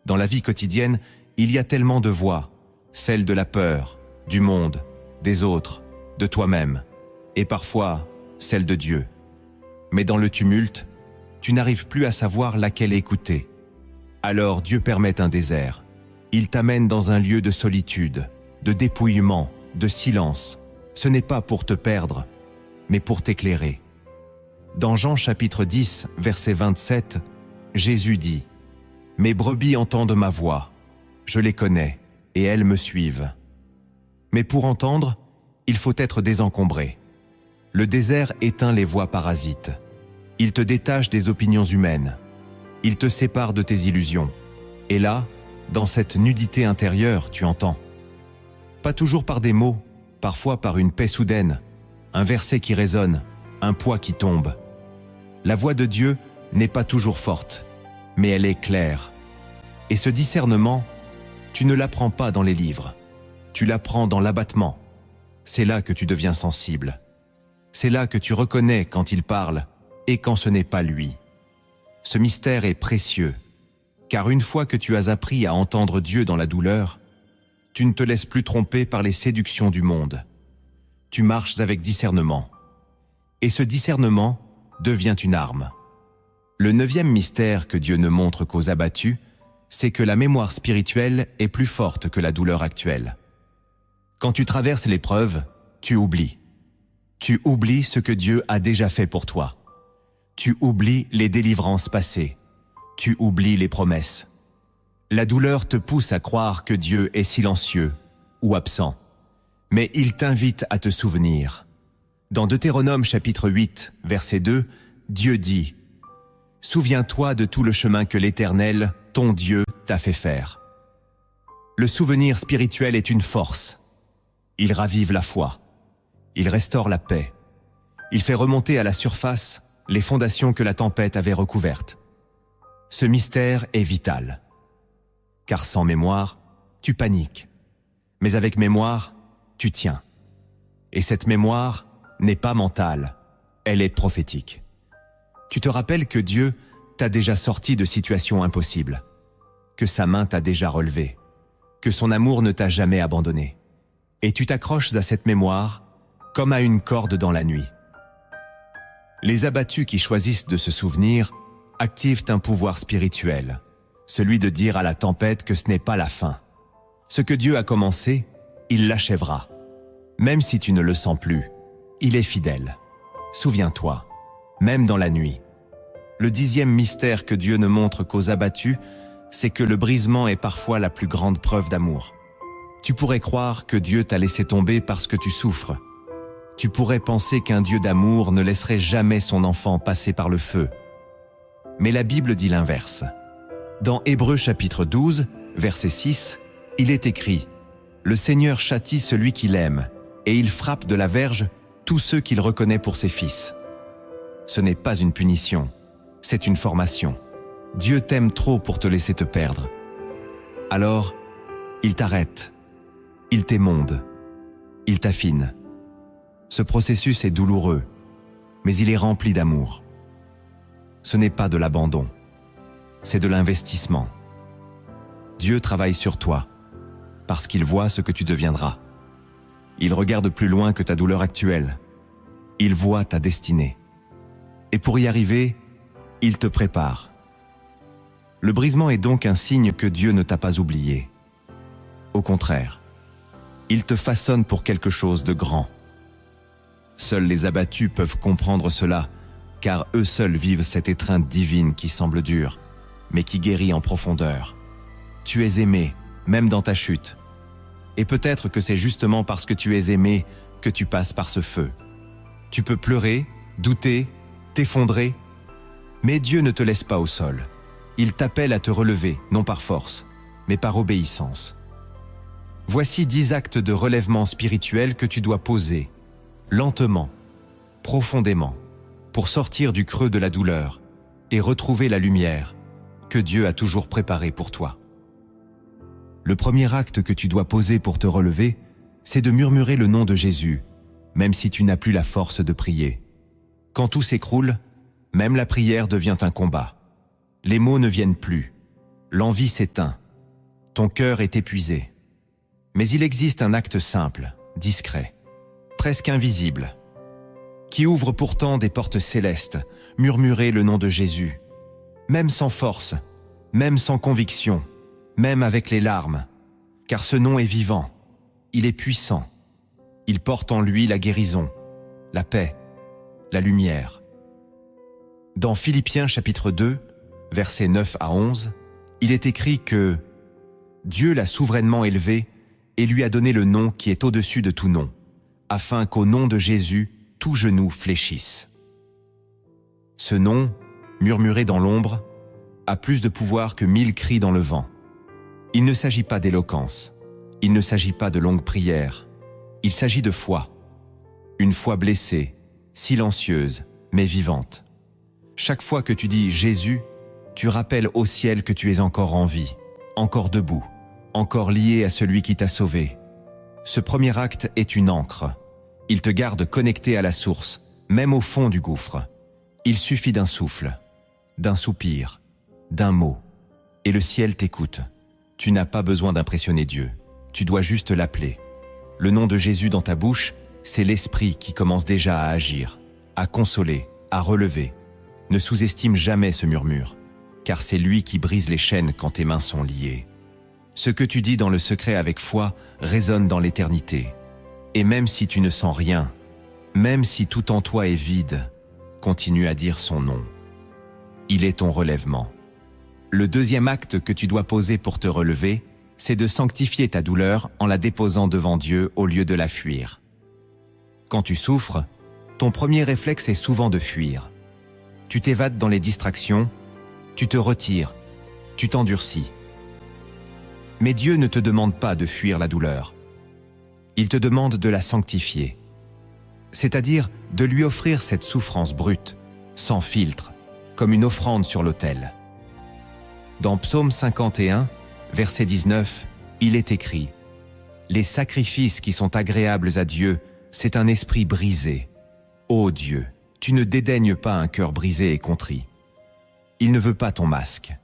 [SPEAKER 1] Dans la vie quotidienne, il y a tellement de voix, celles de la peur, du monde, des autres, de toi-même, et parfois celle de Dieu. Mais dans le tumulte, tu n'arrives plus à savoir laquelle écouter. Alors Dieu permet un désert. Il t'amène dans un lieu de solitude, de dépouillement, de silence. Ce n'est pas pour te perdre, mais pour t'éclairer. Dans Jean chapitre 10, verset 27, Jésus dit « Mes brebis entendent ma voix, je les connais, et elles me suivent. » Mais pour entendre, il faut être désencombré. Le désert éteint les voix parasites. Il te détache des opinions humaines. Il te sépare de tes illusions. Et là, dans cette nudité intérieure, tu entends. Pas toujours par des mots, parfois par une paix soudaine, un verset qui résonne, un poids qui tombe. La voix de Dieu n'est pas toujours forte, mais elle est claire. Et ce discernement, tu ne l'apprends pas dans les livres. Tu l'apprends dans l'abattement. C'est là que tu deviens sensible. C'est là que tu reconnais quand il parle et quand ce n'est pas lui. Ce mystère est précieux, car une fois que tu as appris à entendre Dieu dans la douleur, tu ne te laisses plus tromper par les séductions du monde. Tu marches avec discernement. Et ce discernement devient une arme. Le 9e mystère que Dieu ne montre qu'aux abattus, c'est que la mémoire spirituelle est plus forte que la douleur actuelle. Quand tu traverses l'épreuve, tu oublies. Tu oublies ce que Dieu a déjà fait pour toi. Tu oublies les délivrances passées. Tu oublies les promesses. La douleur te pousse à croire que Dieu est silencieux ou absent. Mais il t'invite à te souvenir. Dans Deutéronome chapitre 8, verset 2, Dieu dit « Souviens-toi de tout le chemin que l'Éternel, ton Dieu, t'a fait faire. » Le souvenir spirituel est une force. Il ravive la foi. Il restaure la paix. Il fait remonter à la surface les fondations que la tempête avait recouvertes. Ce mystère est vital. Car sans mémoire, tu paniques. Mais avec mémoire, tu tiens. Et cette mémoire n'est pas mentale, elle est prophétique. Tu te rappelles que Dieu t'a déjà sorti de situations impossibles, que sa main t'a déjà relevé, que son amour ne t'a jamais abandonné. Et tu t'accroches à cette mémoire comme à une corde dans la nuit. Les abattus qui choisissent de se souvenir activent un pouvoir spirituel, celui de dire à la tempête que ce n'est pas la fin. Ce que Dieu a commencé, il l'achèvera. Même si tu ne le sens plus, il est fidèle. Souviens-toi, même dans la nuit. Le 10e mystère que Dieu ne montre qu'aux abattus, c'est que le brisement est parfois la plus grande preuve d'amour. Tu pourrais croire que Dieu t'a laissé tomber parce que tu souffres. Tu pourrais penser qu'un Dieu d'amour ne laisserait jamais son enfant passer par le feu. Mais la Bible dit l'inverse. Dans Hébreux chapitre 12, verset 6, il est écrit « Le Seigneur châtie celui qu'il aime, et il frappe de la verge tous ceux qu'il reconnaît pour ses fils. » Ce n'est pas une punition, c'est une formation. Dieu t'aime trop pour te laisser te perdre. Alors, il t'arrête, il t'émonde, il t'affine. Ce processus est douloureux, mais il est rempli d'amour. Ce n'est pas de l'abandon, c'est de l'investissement. Dieu travaille sur toi, parce qu'il voit ce que tu deviendras. Il regarde plus loin que ta douleur actuelle. Il voit ta destinée. Et pour y arriver, il te prépare. Le brisement est donc un signe que Dieu ne t'a pas oublié. Au contraire, il te façonne pour quelque chose de grand. Seuls les abattus peuvent comprendre cela, car eux seuls vivent cette étreinte divine qui semble dure, mais qui guérit en profondeur. Tu es aimé, même dans ta chute. Et peut-être que c'est justement parce que tu es aimé que tu passes par ce feu. Tu peux pleurer, douter, t'effondrer, mais Dieu ne te laisse pas au sol. Il t'appelle à te relever, non par force, mais par obéissance. Voici 10 actes de relèvement spirituel que tu dois poser, lentement, profondément, pour sortir du creux de la douleur et retrouver la lumière que Dieu a toujours préparée pour toi. Le premier acte que tu dois poser pour te relever, c'est de murmurer le nom de Jésus, même si tu n'as plus la force de prier. Quand tout s'écroule, même la prière devient un combat. Les mots ne viennent plus, l'envie s'éteint, ton cœur est épuisé. Mais il existe un acte simple, discret, presque invisible, qui ouvre pourtant des portes célestes, murmurer le nom de Jésus, même sans force, même sans conviction, même avec les larmes, car ce nom est vivant, il est puissant, il porte en lui la guérison, la paix, la lumière. Dans Philippiens chapitre 2, versets 9 à 11, il est écrit que Dieu l'a souverainement élevé et lui a donné le nom qui est au-dessus de tout nom, afin qu'au nom de Jésus, tout genou fléchisse. Ce nom, murmuré dans l'ombre, a plus de pouvoir que 1000 cris dans le vent. Il ne s'agit pas d'éloquence, il ne s'agit pas de longues prières, il s'agit de foi. Une foi blessée, silencieuse, mais vivante. Chaque fois que tu dis Jésus, tu rappelles au ciel que tu es encore en vie, encore debout, encore lié à celui qui t'a sauvé. Ce premier acte est une ancre. Il te garde connecté à la source, même au fond du gouffre. Il suffit d'un souffle, d'un soupir, d'un mot, et le ciel t'écoute. Tu n'as pas besoin d'impressionner Dieu, tu dois juste l'appeler. Le nom de Jésus dans ta bouche, c'est l'Esprit qui commence déjà à agir, à consoler, à relever. Ne sous-estime jamais ce murmure, car c'est lui qui brise les chaînes quand tes mains sont liées. Ce que tu dis dans le secret avec foi résonne dans l'éternité. Et même si tu ne sens rien, même si tout en toi est vide, continue à dire son nom. Il est ton relèvement. Le deuxième acte que tu dois poser pour te relever, c'est de sanctifier ta douleur en la déposant devant Dieu au lieu de la fuir. Quand tu souffres, ton premier réflexe est souvent de fuir. Tu t'évades dans les distractions, tu te retires, tu t'endurcis. Mais Dieu ne te demande pas de fuir la douleur. Il te demande de la sanctifier, c'est-à-dire de lui offrir cette souffrance brute, sans filtre, comme une offrande sur l'autel. Dans Psaume 51, verset 19, il est écrit « Les sacrifices qui sont agréables à Dieu, c'est un esprit brisé. Ô Dieu, tu ne dédaignes pas un cœur brisé et contrit. » Il ne veut pas ton masque.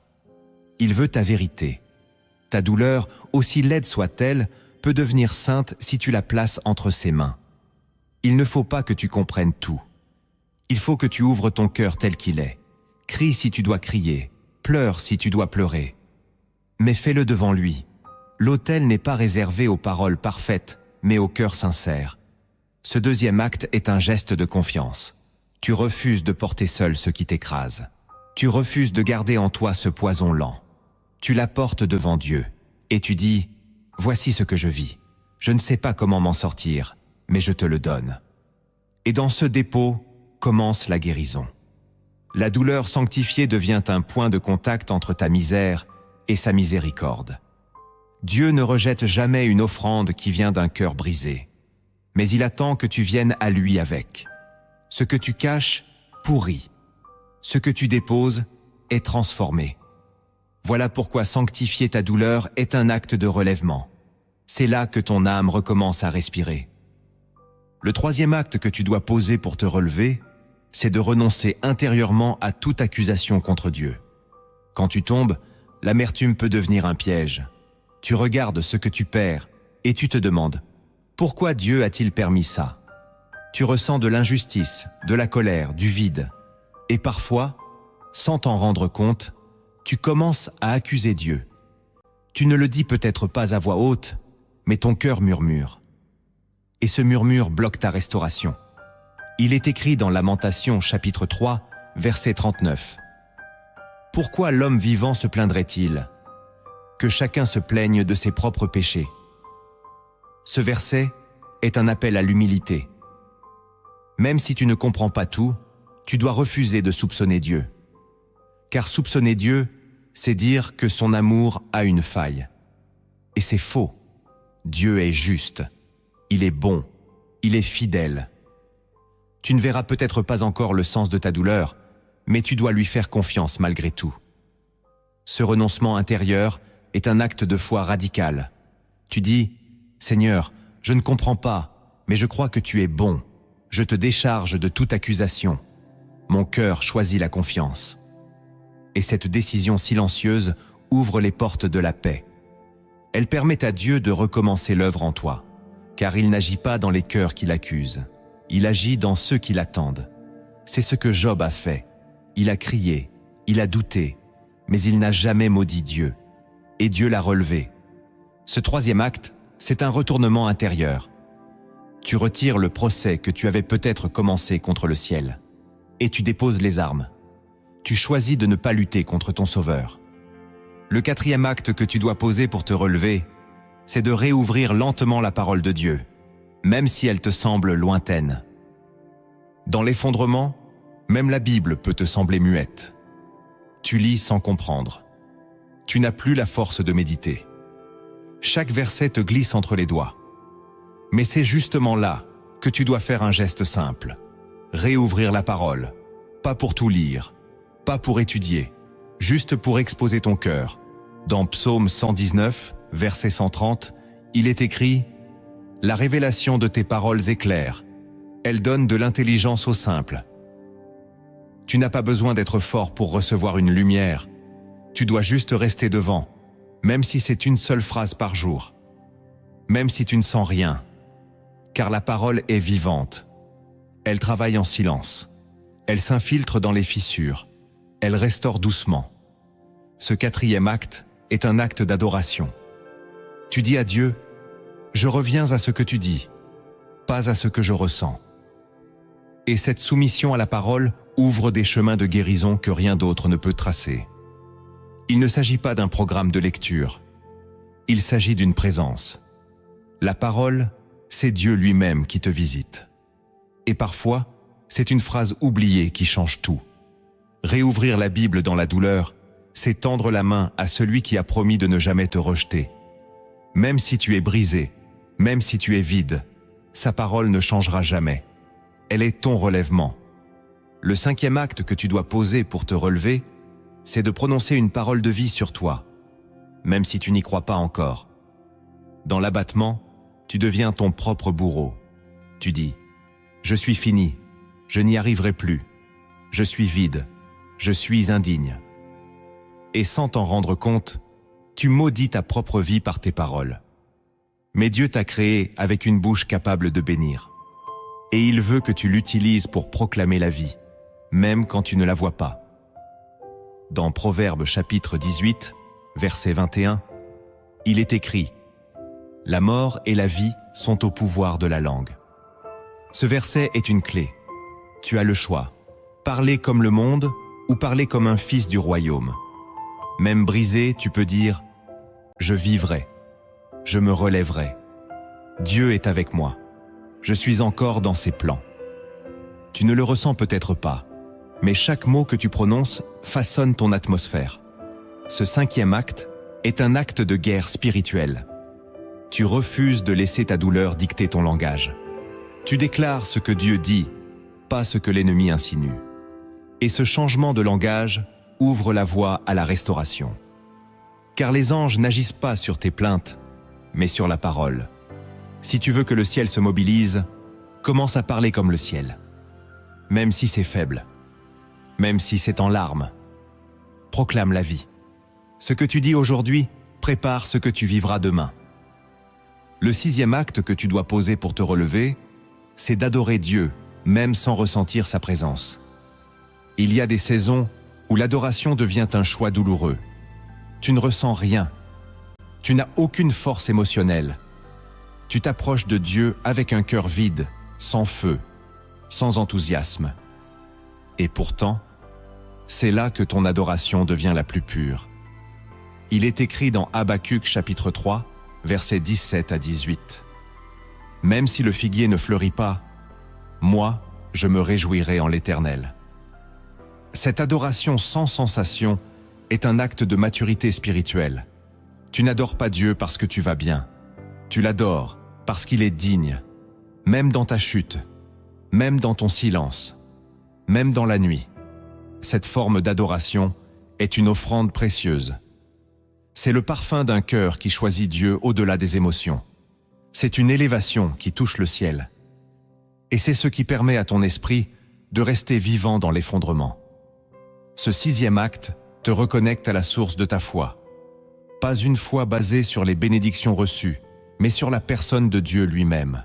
[SPEAKER 1] Il veut ta vérité. Ta douleur, aussi laide soit-elle, peut devenir sainte si tu la places entre ses mains. Il ne faut pas que tu comprennes tout. Il faut que tu ouvres ton cœur tel qu'il est. Crie si tu dois crier, pleure si tu dois pleurer. Mais fais-le devant lui. L'autel n'est pas réservé aux paroles parfaites, mais au cœur sincère. Ce deuxième acte est un geste de confiance. Tu refuses de porter seul ce qui t'écrase. Tu refuses de garder en toi ce poison lent. Tu la portes devant Dieu, et tu dis, « Voici ce que je vis. Je ne sais pas comment m'en sortir, mais je te le donne. » Et dans ce dépôt commence la guérison. La douleur sanctifiée devient un point de contact entre ta misère et sa miséricorde. Dieu ne rejette jamais une offrande qui vient d'un cœur brisé, mais il attend que tu viennes à lui avec. Ce que tu caches pourrit. Ce que tu déposes est transformé. Voilà pourquoi sanctifier ta douleur est un acte de relèvement. C'est là que ton âme recommence à respirer. Le troisième acte que tu dois poser pour te relever, c'est de renoncer intérieurement à toute accusation contre Dieu. Quand tu tombes, l'amertume peut devenir un piège. Tu regardes ce que tu perds et tu te demandes « Pourquoi Dieu a-t-il permis ça ?» Tu ressens de l'injustice, de la colère, du vide. Et parfois, sans t'en rendre compte, tu commences à accuser Dieu. Tu ne le dis peut-être pas à voix haute, mais ton cœur murmure. Et ce murmure bloque ta restauration. Il est écrit dans Lamentations chapitre 3, verset 39. « Pourquoi l'homme vivant se plaindrait-il ? Que chacun se plaigne de ses propres péchés. » Ce verset est un appel à l'humilité. Même si tu ne comprends pas tout, tu dois refuser de soupçonner Dieu. Car soupçonner Dieu, c'est dire que son amour a une faille. Et c'est faux. Dieu est juste. Il est bon. Il est fidèle. Tu ne verras peut-être pas encore le sens de ta douleur, mais tu dois lui faire confiance malgré tout. Ce renoncement intérieur est un acte de foi radical. Tu dis, « Seigneur, je ne comprends pas, mais je crois que tu es bon. Je te décharge de toute accusation. Mon cœur choisit la confiance. » Et cette décision silencieuse ouvre les portes de la paix. Elle permet à Dieu de recommencer l'œuvre en toi, car il n'agit pas dans les cœurs qui l'accusent. Il agit dans ceux qui l'attendent. C'est ce que Job a fait. Il a crié, il a douté, mais il n'a jamais maudit Dieu. Et Dieu l'a relevé. Ce troisième acte, c'est un retournement intérieur. Tu retires le procès que tu avais peut-être commencé contre le ciel, et tu déposes les armes. Tu choisis de ne pas lutter contre ton Sauveur. Le quatrième acte que tu dois poser pour te relever, c'est de réouvrir lentement la parole de Dieu, même si elle te semble lointaine. Dans l'effondrement, même la Bible peut te sembler muette. Tu lis sans comprendre. Tu n'as plus la force de méditer. Chaque verset te glisse entre les doigts. Mais c'est justement là que tu dois faire un geste simple. Réouvrir la parole, pas pour tout lire, pas pour étudier, juste pour exposer ton cœur. Dans Psaume 119, verset 130, il est écrit « La révélation de tes paroles est claire. Elle donne de l'intelligence aux simples. » Tu n'as pas besoin d'être fort pour recevoir une lumière. Tu dois juste rester devant, même si c'est une seule phrase par jour. Même si tu ne sens rien. Car la parole est vivante. Elle travaille en silence. Elle s'infiltre dans les fissures. Elle restaure doucement. Ce quatrième acte est un acte d'adoration. Tu dis à Dieu, « Je reviens à ce que tu dis, pas à ce que je ressens. » Et cette soumission à la parole ouvre des chemins de guérison que rien d'autre ne peut tracer. Il ne s'agit pas d'un programme de lecture. Il s'agit d'une présence. La parole, c'est Dieu lui-même qui te visite. Et parfois, c'est une phrase oubliée qui change tout. Réouvrir la Bible dans la douleur, c'est tendre la main à celui qui a promis de ne jamais te rejeter. Même si tu es brisé, même si tu es vide, sa parole ne changera jamais. Elle est ton relèvement. Le cinquième acte que tu dois poser pour te relever, c'est de prononcer une parole de vie sur toi, même si tu n'y crois pas encore. Dans l'abattement, tu deviens ton propre bourreau. Tu dis, « Je suis fini, je n'y arriverai plus, je suis vide, je suis indigne. » Et sans t'en rendre compte, tu maudis ta propre vie par tes paroles. Mais Dieu t'a créé avec une bouche capable de bénir. Et il veut que tu l'utilises pour proclamer la vie, même quand tu ne la vois pas. Dans Proverbes chapitre 18, verset 21, il est écrit « La mort et la vie sont au pouvoir de la langue. » Ce verset est une clé. Tu as le choix, parler comme le monde ou parler comme un fils du royaume. Même brisé, tu peux dire « Je vivrai, je me relèverai. Dieu est avec moi. Je suis encore dans ses plans. » Tu ne le ressens peut-être pas, mais chaque mot que tu prononces façonne ton atmosphère. Ce 5e acte est un acte de guerre spirituelle. Tu refuses de laisser ta douleur dicter ton langage. Tu déclares ce que Dieu dit, pas ce que l'ennemi insinue. Et ce changement de langage ouvre la voie à la restauration. Car les anges n'agissent pas sur tes plaintes, mais sur la parole. Si tu veux que le ciel se mobilise, commence à parler comme le ciel. Même si c'est faible, même si c'est en larmes. Proclame la vie. Ce que tu dis aujourd'hui prépare ce que tu vivras demain. Le 6e acte que tu dois poser pour te relever, c'est d'adorer Dieu, même sans ressentir sa présence. Il y a des saisons où l'adoration devient un choix douloureux. Tu ne ressens rien. Tu n'as aucune force émotionnelle. Tu t'approches de Dieu avec un cœur vide, sans feu, sans enthousiasme. Et pourtant, c'est là que ton adoration devient la plus pure. Il est écrit dans Habacuc chapitre 3, versets 17 à 18. « Même si le figuier ne fleurit pas, moi, je me réjouirai en l'Éternel. » Cette adoration sans sensation est un acte de maturité spirituelle. Tu n'adores pas Dieu parce que tu vas bien. Tu l'adores parce qu'il est digne, même dans ta chute, même dans ton silence, même dans la nuit. Cette forme d'adoration est une offrande précieuse. C'est le parfum d'un cœur qui choisit Dieu au-delà des émotions. C'est une élévation qui touche le ciel. Et c'est ce qui permet à ton esprit de rester vivant dans l'effondrement. Ce 6e acte te reconnecte à la source de ta foi. Pas une foi basée sur les bénédictions reçues, mais sur la personne de Dieu lui-même.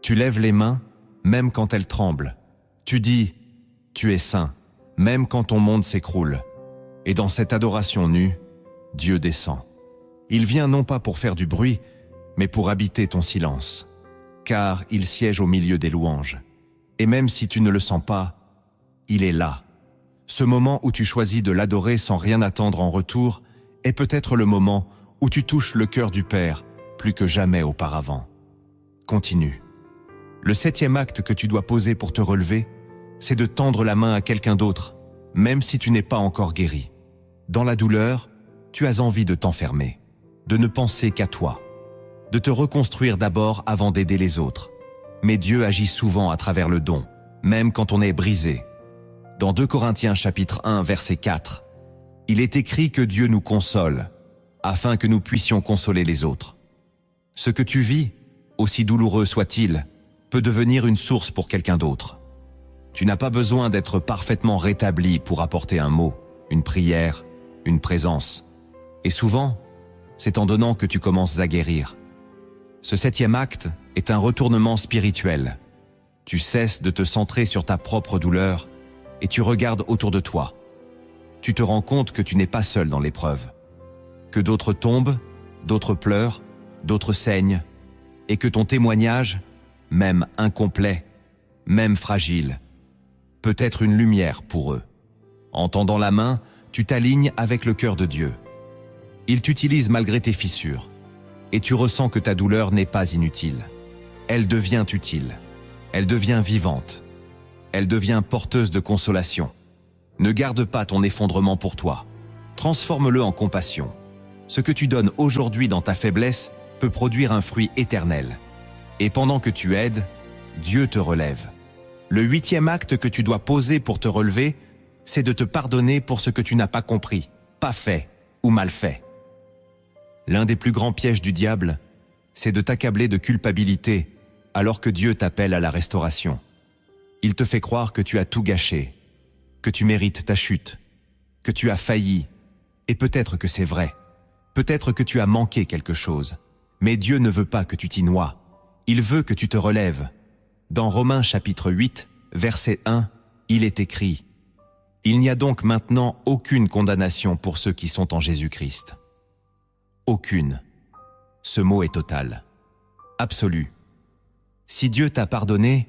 [SPEAKER 1] Tu lèves les mains, même quand elles tremblent. Tu dis « Tu es saint », même quand ton monde s'écroule. Et dans cette adoration nue, Dieu descend. Il vient non pas pour faire du bruit, mais pour habiter ton silence. Car il siège au milieu des louanges. Et même si tu ne le sens pas, il est là. Ce moment où tu choisis de l'adorer sans rien attendre en retour est peut-être le moment où tu touches le cœur du Père plus que jamais auparavant. Continue. Le 7e acte que tu dois poser pour te relever, c'est de tendre la main à quelqu'un d'autre, même si tu n'es pas encore guéri. Dans la douleur, tu as envie de t'enfermer, de ne penser qu'à toi, de te reconstruire d'abord avant d'aider les autres. Mais Dieu agit souvent à travers le don, même quand on est brisé. Dans 2 Corinthiens chapitre 1, verset 4, il est écrit que Dieu nous console, afin que nous puissions consoler les autres. Ce que tu vis, aussi douloureux soit-il, peut devenir une source pour quelqu'un d'autre. Tu n'as pas besoin d'être parfaitement rétabli pour apporter un mot, une prière, une présence. Et souvent, c'est en donnant que tu commences à guérir. Ce 7e acte est un retournement spirituel. Tu cesses de te centrer sur ta propre douleur et tu regardes autour de toi. Tu te rends compte que tu n'es pas seul dans l'épreuve, que d'autres tombent, d'autres pleurent, d'autres saignent, et que ton témoignage, même incomplet, même fragile, peut être une lumière pour eux. En tendant la main, tu t'alignes avec le cœur de Dieu. Il t'utilise malgré tes fissures, et tu ressens que ta douleur n'est pas inutile. Elle devient utile, elle devient vivante, elle devient porteuse de consolation. Ne garde pas ton effondrement pour toi, transforme-le en compassion. Ce que tu donnes aujourd'hui dans ta faiblesse peut produire un fruit éternel. Et pendant que tu aides, Dieu te relève. Le 8e acte que tu dois poser pour te relever, c'est de te pardonner pour ce que tu n'as pas compris, pas fait ou mal fait. L'un des plus grands pièges du diable, c'est de t'accabler de culpabilité alors que Dieu t'appelle à la restauration. Il te fait croire que tu as tout gâché, que tu mérites ta chute, que tu as failli, et peut-être que c'est vrai. Peut-être que tu as manqué quelque chose, mais Dieu ne veut pas que tu t'y noies. Il veut que tu te relèves. Dans Romains chapitre 8, verset 1, il est écrit « Il n'y a donc maintenant aucune condamnation pour ceux qui sont en Jésus-Christ. » Aucune. Ce mot est total, absolu. Si Dieu t'a pardonné,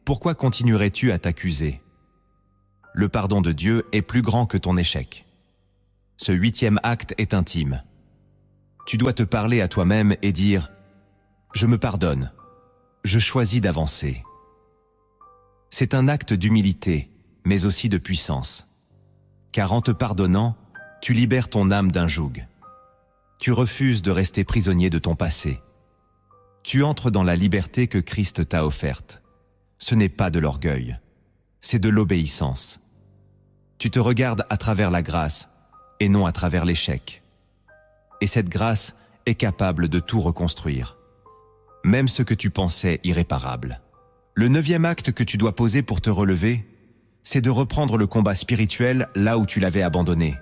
[SPEAKER 1] pourquoi continuerais-tu à t'accuser? Le pardon de Dieu est plus grand que ton échec. Ce 8e acte est intime. Tu dois te parler à toi-même et dire « Je me pardonne, je choisis d'avancer ». C'est un acte d'humilité, mais aussi de puissance. Car en te pardonnant, tu libères ton âme d'un joug. Tu refuses de rester prisonnier de ton passé. Tu entres dans la liberté que Christ t'a offerte. Ce n'est pas de l'orgueil, c'est de l'obéissance. Tu te regardes à travers la grâce et non à travers l'échec. Et cette grâce est capable de tout reconstruire, même ce que tu pensais irréparable. Le 9e acte que tu dois poser pour te relever, c'est de reprendre le combat spirituel là où tu l'avais abandonné.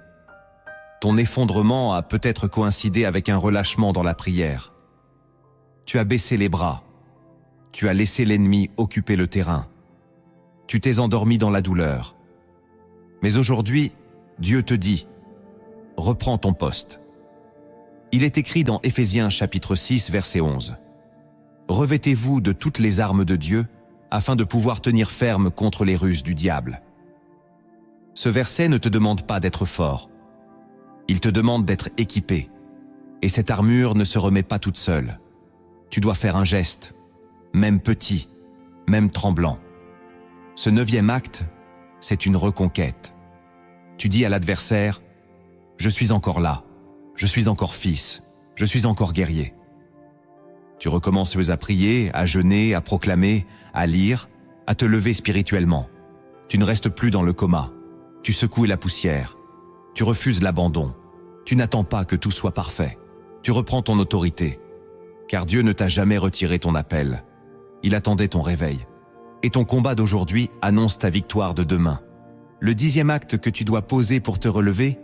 [SPEAKER 1] Ton effondrement a peut-être coïncidé avec un relâchement dans la prière. Tu as baissé les bras. Tu as laissé l'ennemi occuper le terrain. Tu t'es endormi dans la douleur. Mais aujourd'hui, Dieu te dit, reprends ton poste. Il est écrit dans Éphésiens chapitre 6, verset 11. Revêtez-vous de toutes les armes de Dieu afin de pouvoir tenir ferme contre les ruses du diable. Ce verset ne te demande pas d'être fort. Il te demande d'être équipé. Et cette armure ne se remet pas toute seule. Tu dois faire un geste, même petit, même tremblant. Ce 9e acte, c'est une reconquête. Tu dis à l'adversaire, « Je suis encore là, je suis encore fils, je suis encore guerrier. » Tu recommences à prier, à jeûner, à proclamer, à lire, à te lever spirituellement. Tu ne restes plus dans le coma. Tu secoues la poussière. Tu refuses l'abandon. Tu n'attends pas que tout soit parfait. Tu reprends ton autorité. Car Dieu ne t'a jamais retiré ton appel. Il attendait ton réveil. Et ton combat d'aujourd'hui annonce ta victoire de demain. Le 10e acte que tu dois poser pour te relever,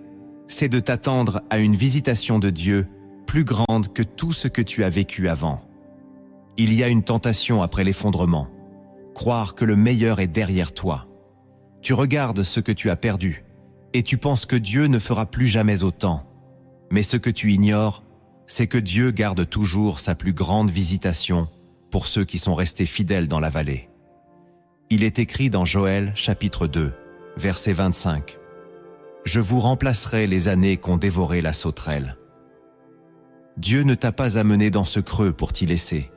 [SPEAKER 1] c'est de t'attendre à une visitation de Dieu plus grande que tout ce que tu as vécu avant. Il y a une tentation après l'effondrement. Croire que le meilleur est derrière toi. Tu regardes ce que tu as perdu et tu penses que Dieu ne fera plus jamais autant. Mais ce que tu ignores, c'est que Dieu garde toujours sa plus grande visitation pour ceux qui sont restés fidèles dans la vallée. Il est écrit dans Joël chapitre 2, verset 25. « Je vous remplacerai les années qu'ont dévoré la sauterelle. » Dieu ne t'a pas amené dans ce creux pour t'y laisser.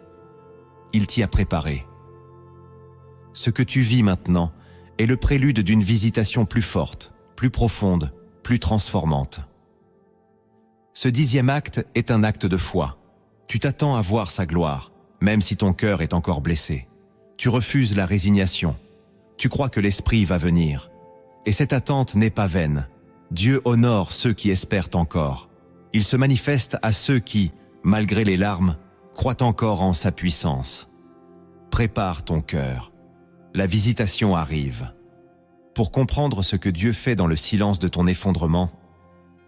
[SPEAKER 1] Il t'y a préparé. Ce que tu vis maintenant est le prélude d'une visitation plus forte, plus profonde, plus transformante. Ce 10e acte est un acte de foi. Tu t'attends à voir sa gloire, même si ton cœur est encore blessé. Tu refuses la résignation. Tu crois que l'Esprit va venir. Et cette attente n'est pas vaine. Dieu honore ceux qui espèrent encore. Il se manifeste à ceux qui, malgré les larmes, croient encore en sa puissance. Prépare ton cœur. La visitation arrive. Pour comprendre ce que Dieu fait dans le silence de ton effondrement,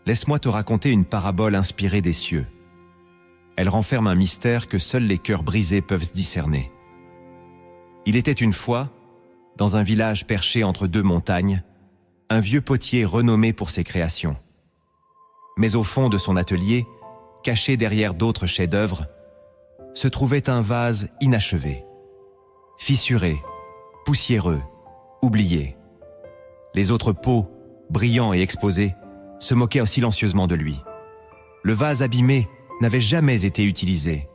[SPEAKER 1] laisse-moi te raconter une parabole inspirée des cieux. Elle renferme un mystère que seuls les cœurs brisés peuvent discerner. Il était une fois, dans un village perché entre deux montagnes, un vieux potier renommé pour ses créations. Mais au fond de son atelier, caché derrière d'autres chefs-d'œuvre, se trouvait un vase inachevé, fissuré, poussiéreux, oublié. Les autres pots, brillants et exposés, se moquaient silencieusement de lui. Le vase abîmé n'avait jamais été utilisé,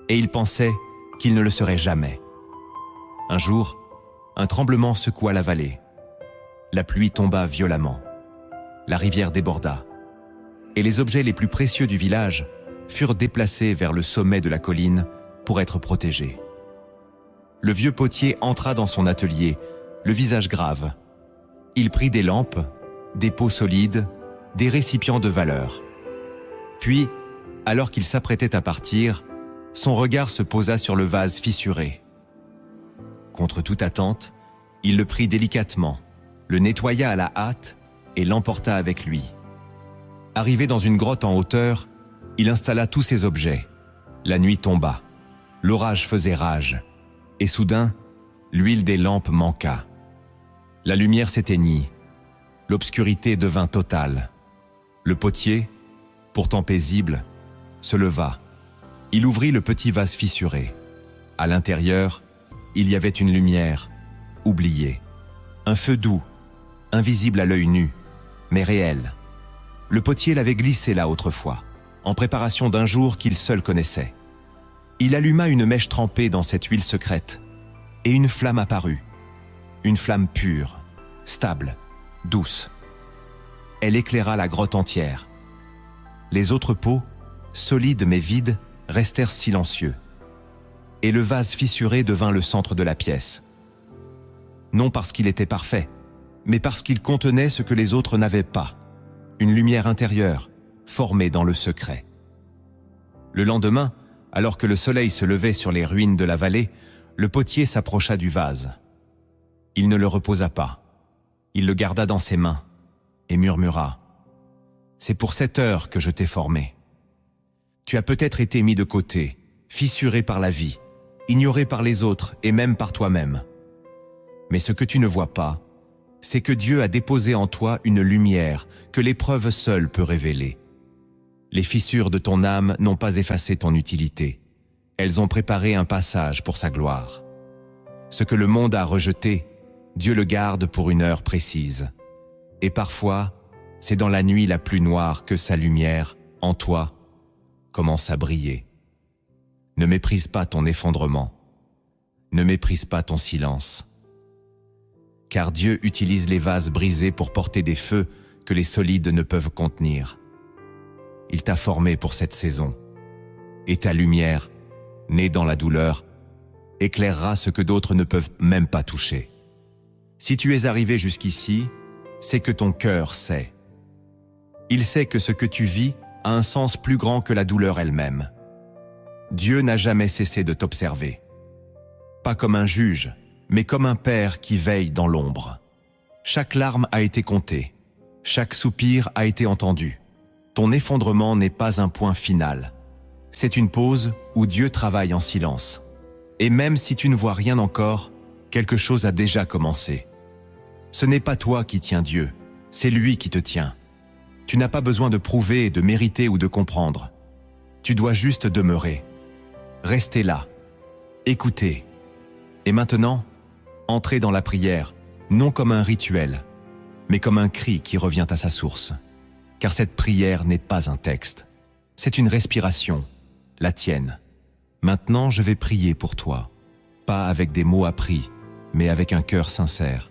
[SPEAKER 1] et il pensait qu'il ne le serait jamais. Un jour, un tremblement secoua la vallée. La pluie tomba violemment. La rivière déborda. Et les objets les plus précieux du village furent déplacés vers le sommet de la colline pour être protégés. Le vieux potier entra dans son atelier, le visage grave. Il prit des lampes, des pots solides, des récipients de valeur. Puis, alors qu'il s'apprêtait à partir, son regard se posa sur le vase fissuré. Contre toute attente, il le prit délicatement, le nettoya à la hâte et l'emporta avec lui. Arrivé dans une grotte en hauteur, il installa tous ses objets. La nuit tomba. L'orage faisait rage. Et soudain, l'huile des lampes manqua. La lumière s'éteignit. L'obscurité devint totale. Le potier, pourtant paisible, se leva. Il ouvrit le petit vase fissuré. À l'intérieur, il y avait une lumière, oubliée. Un feu doux, invisible à l'œil nu, mais réel. Le potier l'avait glissé là autrefois, en préparation d'un jour qu'il seul connaissait. Il alluma une mèche trempée dans cette huile secrète, et une flamme apparut. Une flamme pure, stable, douce. Elle éclaira la grotte entière. Les autres pots, solides mais vides, restèrent silencieux. Et le vase fissuré devint le centre de la pièce. Non parce qu'il était parfait, mais parce qu'il contenait ce que les autres n'avaient pas, une lumière intérieure, formée dans le secret. Le lendemain, alors que le soleil se levait sur les ruines de la vallée, le potier s'approcha du vase. Il ne le reposa pas. Il le garda dans ses mains et murmura « C'est pour cette heure que je t'ai formé. Tu as peut-être été mis de côté, fissuré par la vie, ignoré par les autres et même par toi-même. Mais ce que tu ne vois pas, c'est que Dieu a déposé en toi une lumière que l'épreuve seule peut révéler. Les fissures de ton âme n'ont pas effacé ton utilité. Elles ont préparé un passage pour sa gloire. Ce que le monde a rejeté, Dieu le garde pour une heure précise. Et parfois, c'est dans la nuit la plus noire que sa lumière, en toi, commence à briller. Ne méprise pas ton effondrement. Ne méprise pas ton silence. Car Dieu utilise les vases brisés pour porter des feux que les solides ne peuvent contenir. Il t'a formé pour cette saison. Et ta lumière, née dans la douleur, éclairera ce que d'autres ne peuvent même pas toucher. Si tu es arrivé jusqu'ici, c'est que ton cœur sait. Il sait que ce que tu vis a un sens plus grand que la douleur elle-même. Dieu n'a jamais cessé de t'observer. Pas comme un juge, mais comme un père qui veille dans l'ombre. Chaque larme a été comptée, chaque soupir a été entendu. Ton effondrement n'est pas un point final. C'est une pause où Dieu travaille en silence. Et même si tu ne vois rien encore, quelque chose a déjà commencé. Ce n'est pas toi qui tiens Dieu, c'est lui qui te tient. Tu n'as pas besoin de prouver, de mériter ou de comprendre. Tu dois juste demeurer. Rester là. Écouter. Et maintenant, entrez dans la prière, non comme un rituel, mais comme un cri qui revient à sa source. Car cette prière n'est pas un texte. C'est une respiration, la tienne. Maintenant, je vais prier pour toi. Pas avec des mots appris, mais avec un cœur sincère.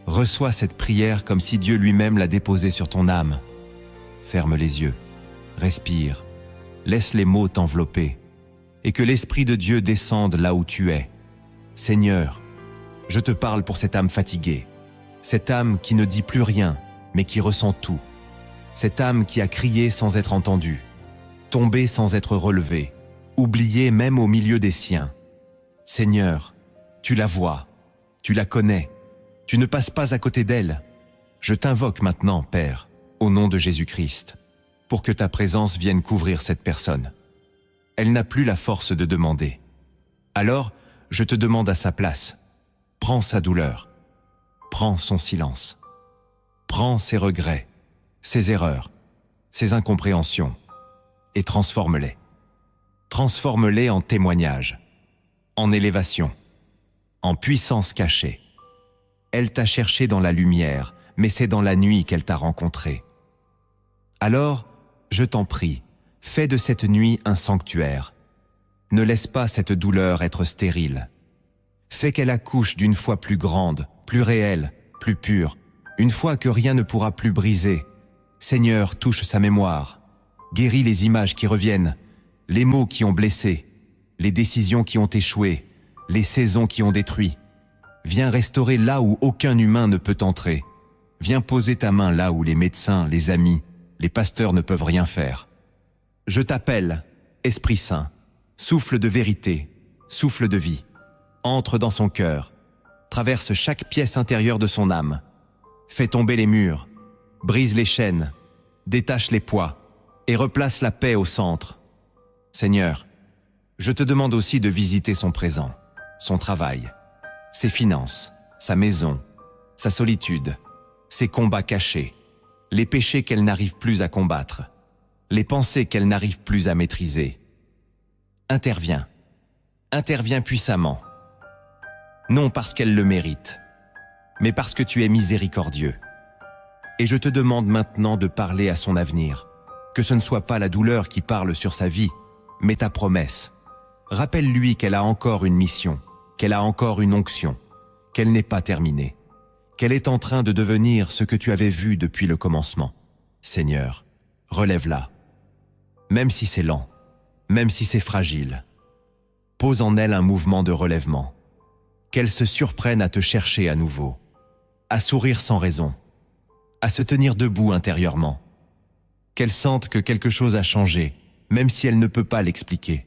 [SPEAKER 1] Reçois cette prière comme si Dieu lui-même l'a déposée sur ton âme. Ferme les yeux, respire, laisse les mots t'envelopper, et que l'Esprit de Dieu descende là où tu es. Seigneur, je te parle pour cette âme fatiguée, cette âme qui ne dit plus rien, mais qui ressent tout, cette âme qui a crié sans être entendue, tombée sans être relevée, oubliée même au milieu des siens. Seigneur, tu la vois, tu la connais, tu ne passes pas à côté d'elle. Je t'invoque maintenant, Père, au nom de Jésus-Christ, pour que ta présence vienne couvrir cette personne. Elle n'a plus la force de demander. Alors, je te demande à sa place, prends sa douleur, prends son silence, prends ses regrets, ses erreurs, ses incompréhensions, et transforme-les. Transforme-les en témoignage, en élévation, en puissance cachée. Elle t'a cherché dans la lumière, mais c'est dans la nuit qu'elle t'a rencontré. Alors, je t'en prie, fais de cette nuit un sanctuaire. Ne laisse pas cette douleur être stérile. Fais qu'elle accouche d'une foi plus grande, plus réelle, plus pure, une foi que rien ne pourra plus briser. Seigneur, touche sa mémoire. Guéris les images qui reviennent, les mots qui ont blessé, les décisions qui ont échoué, les saisons qui ont détruit. Viens restaurer là où aucun humain ne peut entrer. Viens poser ta main là où les médecins, les amis, les pasteurs ne peuvent rien faire. Je t'appelle, Esprit Saint, souffle de vérité, souffle de vie. Entre dans son cœur, traverse chaque pièce intérieure de son âme. Fais tomber les murs, brise les chaînes, détache les poids et replace la paix au centre. Seigneur, je te demande aussi de visiter son présent, son travail, ses finances, sa maison, sa solitude, ses combats cachés, les péchés qu'elle n'arrive plus à combattre, les pensées qu'elle n'arrive plus à maîtriser. Interviens, interviens puissamment, non parce qu'elle le mérite, mais parce que tu es miséricordieux. Et je te demande maintenant de parler à son avenir, que ce ne soit pas la douleur qui parle sur sa vie, mais ta promesse. Rappelle-lui qu'elle a encore une mission, qu'elle a encore une onction, qu'elle n'est pas terminée, qu'elle est en train de devenir ce que tu avais vu depuis le commencement. Seigneur, relève-la. Même si c'est lent, même si c'est fragile, pose en elle un mouvement de relèvement. Qu'elle se surprenne à te chercher à nouveau, à sourire sans raison, à se tenir debout intérieurement. Qu'elle sente que quelque chose a changé, même si elle ne peut pas l'expliquer.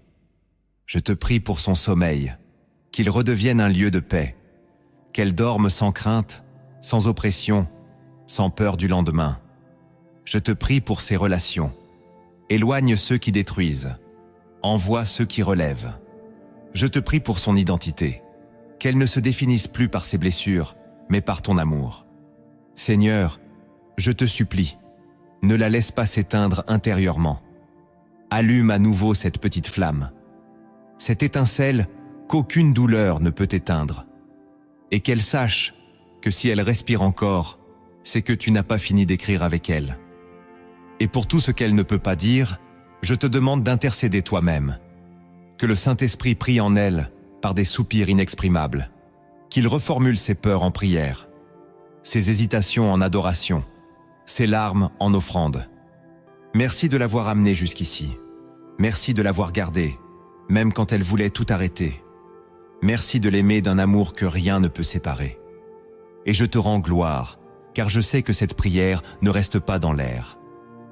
[SPEAKER 1] Je te prie pour son sommeil, qu'il redevienne un lieu de paix, qu'elle dorme sans crainte, sans oppression, sans peur du lendemain. Je te prie pour ses relations. Éloigne ceux qui détruisent, envoie ceux qui relèvent. Je te prie pour son identité, qu'elle ne se définisse plus par ses blessures, mais par ton amour. Seigneur, je te supplie, ne la laisse pas s'éteindre intérieurement. Allume à nouveau cette petite flamme, cette étincelle qu'aucune douleur ne peut éteindre, et qu'elle sache que si elle respire encore, c'est que tu n'as pas fini d'écrire avec elle. Et pour tout ce qu'elle ne peut pas dire, je te demande d'intercéder toi-même, que le Saint-Esprit prie en elle par des soupirs inexprimables, qu'il reformule ses peurs en prière, ses hésitations en adoration, ses larmes en offrande. Merci de l'avoir amenée jusqu'ici. Merci de l'avoir gardée, même quand elle voulait tout arrêter. Merci de l'aimer d'un amour que rien ne peut séparer. Et je te rends gloire, car je sais que cette prière ne reste pas dans l'air.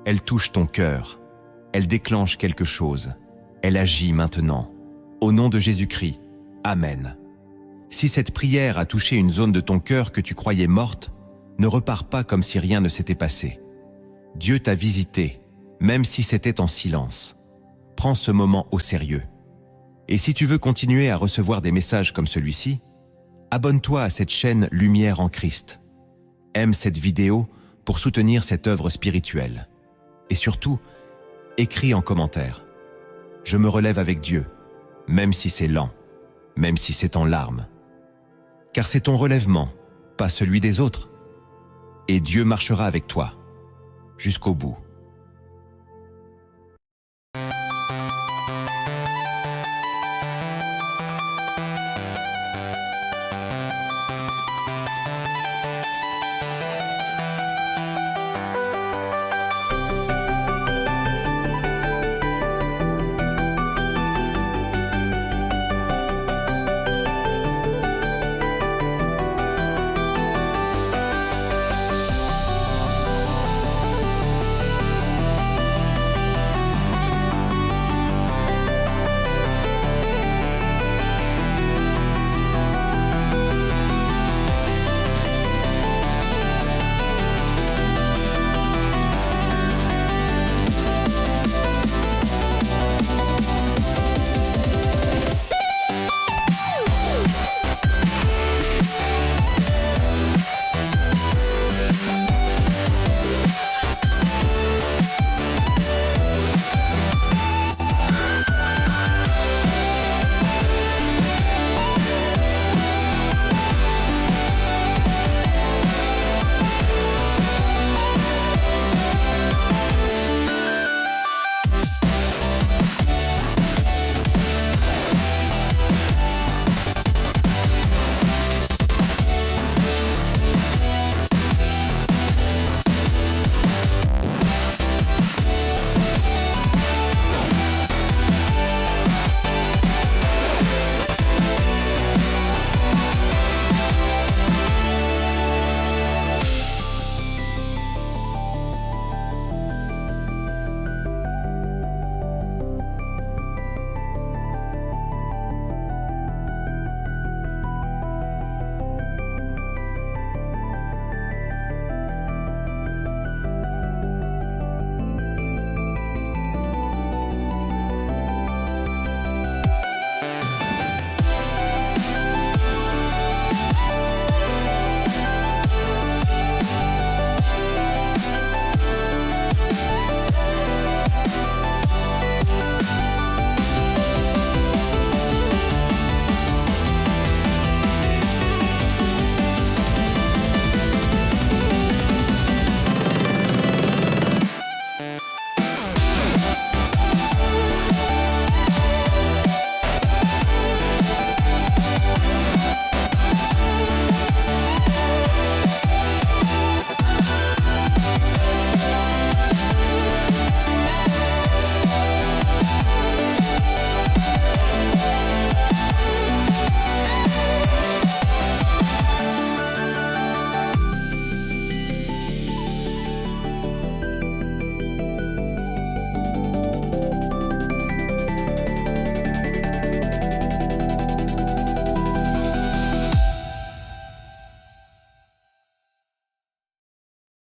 [SPEAKER 1] Elle touche ton cœur, elle déclenche quelque chose, elle agit maintenant. Au nom de Jésus-Christ, Amen. Si cette prière a touché une zone de ton cœur que tu croyais morte, ne repars pas comme si rien ne s'était passé. Dieu t'a visité, même si c'était en silence. Prends ce moment au sérieux. Et si tu veux continuer à recevoir des messages comme celui-ci, abonne-toi à cette chaîne Lumière en Christ. Aime cette vidéo pour soutenir cette œuvre spirituelle. Et surtout, écris en commentaire. Je me relève avec Dieu, même si c'est lent, même si c'est en larmes. Car c'est ton relèvement, pas celui des autres. Et Dieu marchera avec toi, jusqu'au bout.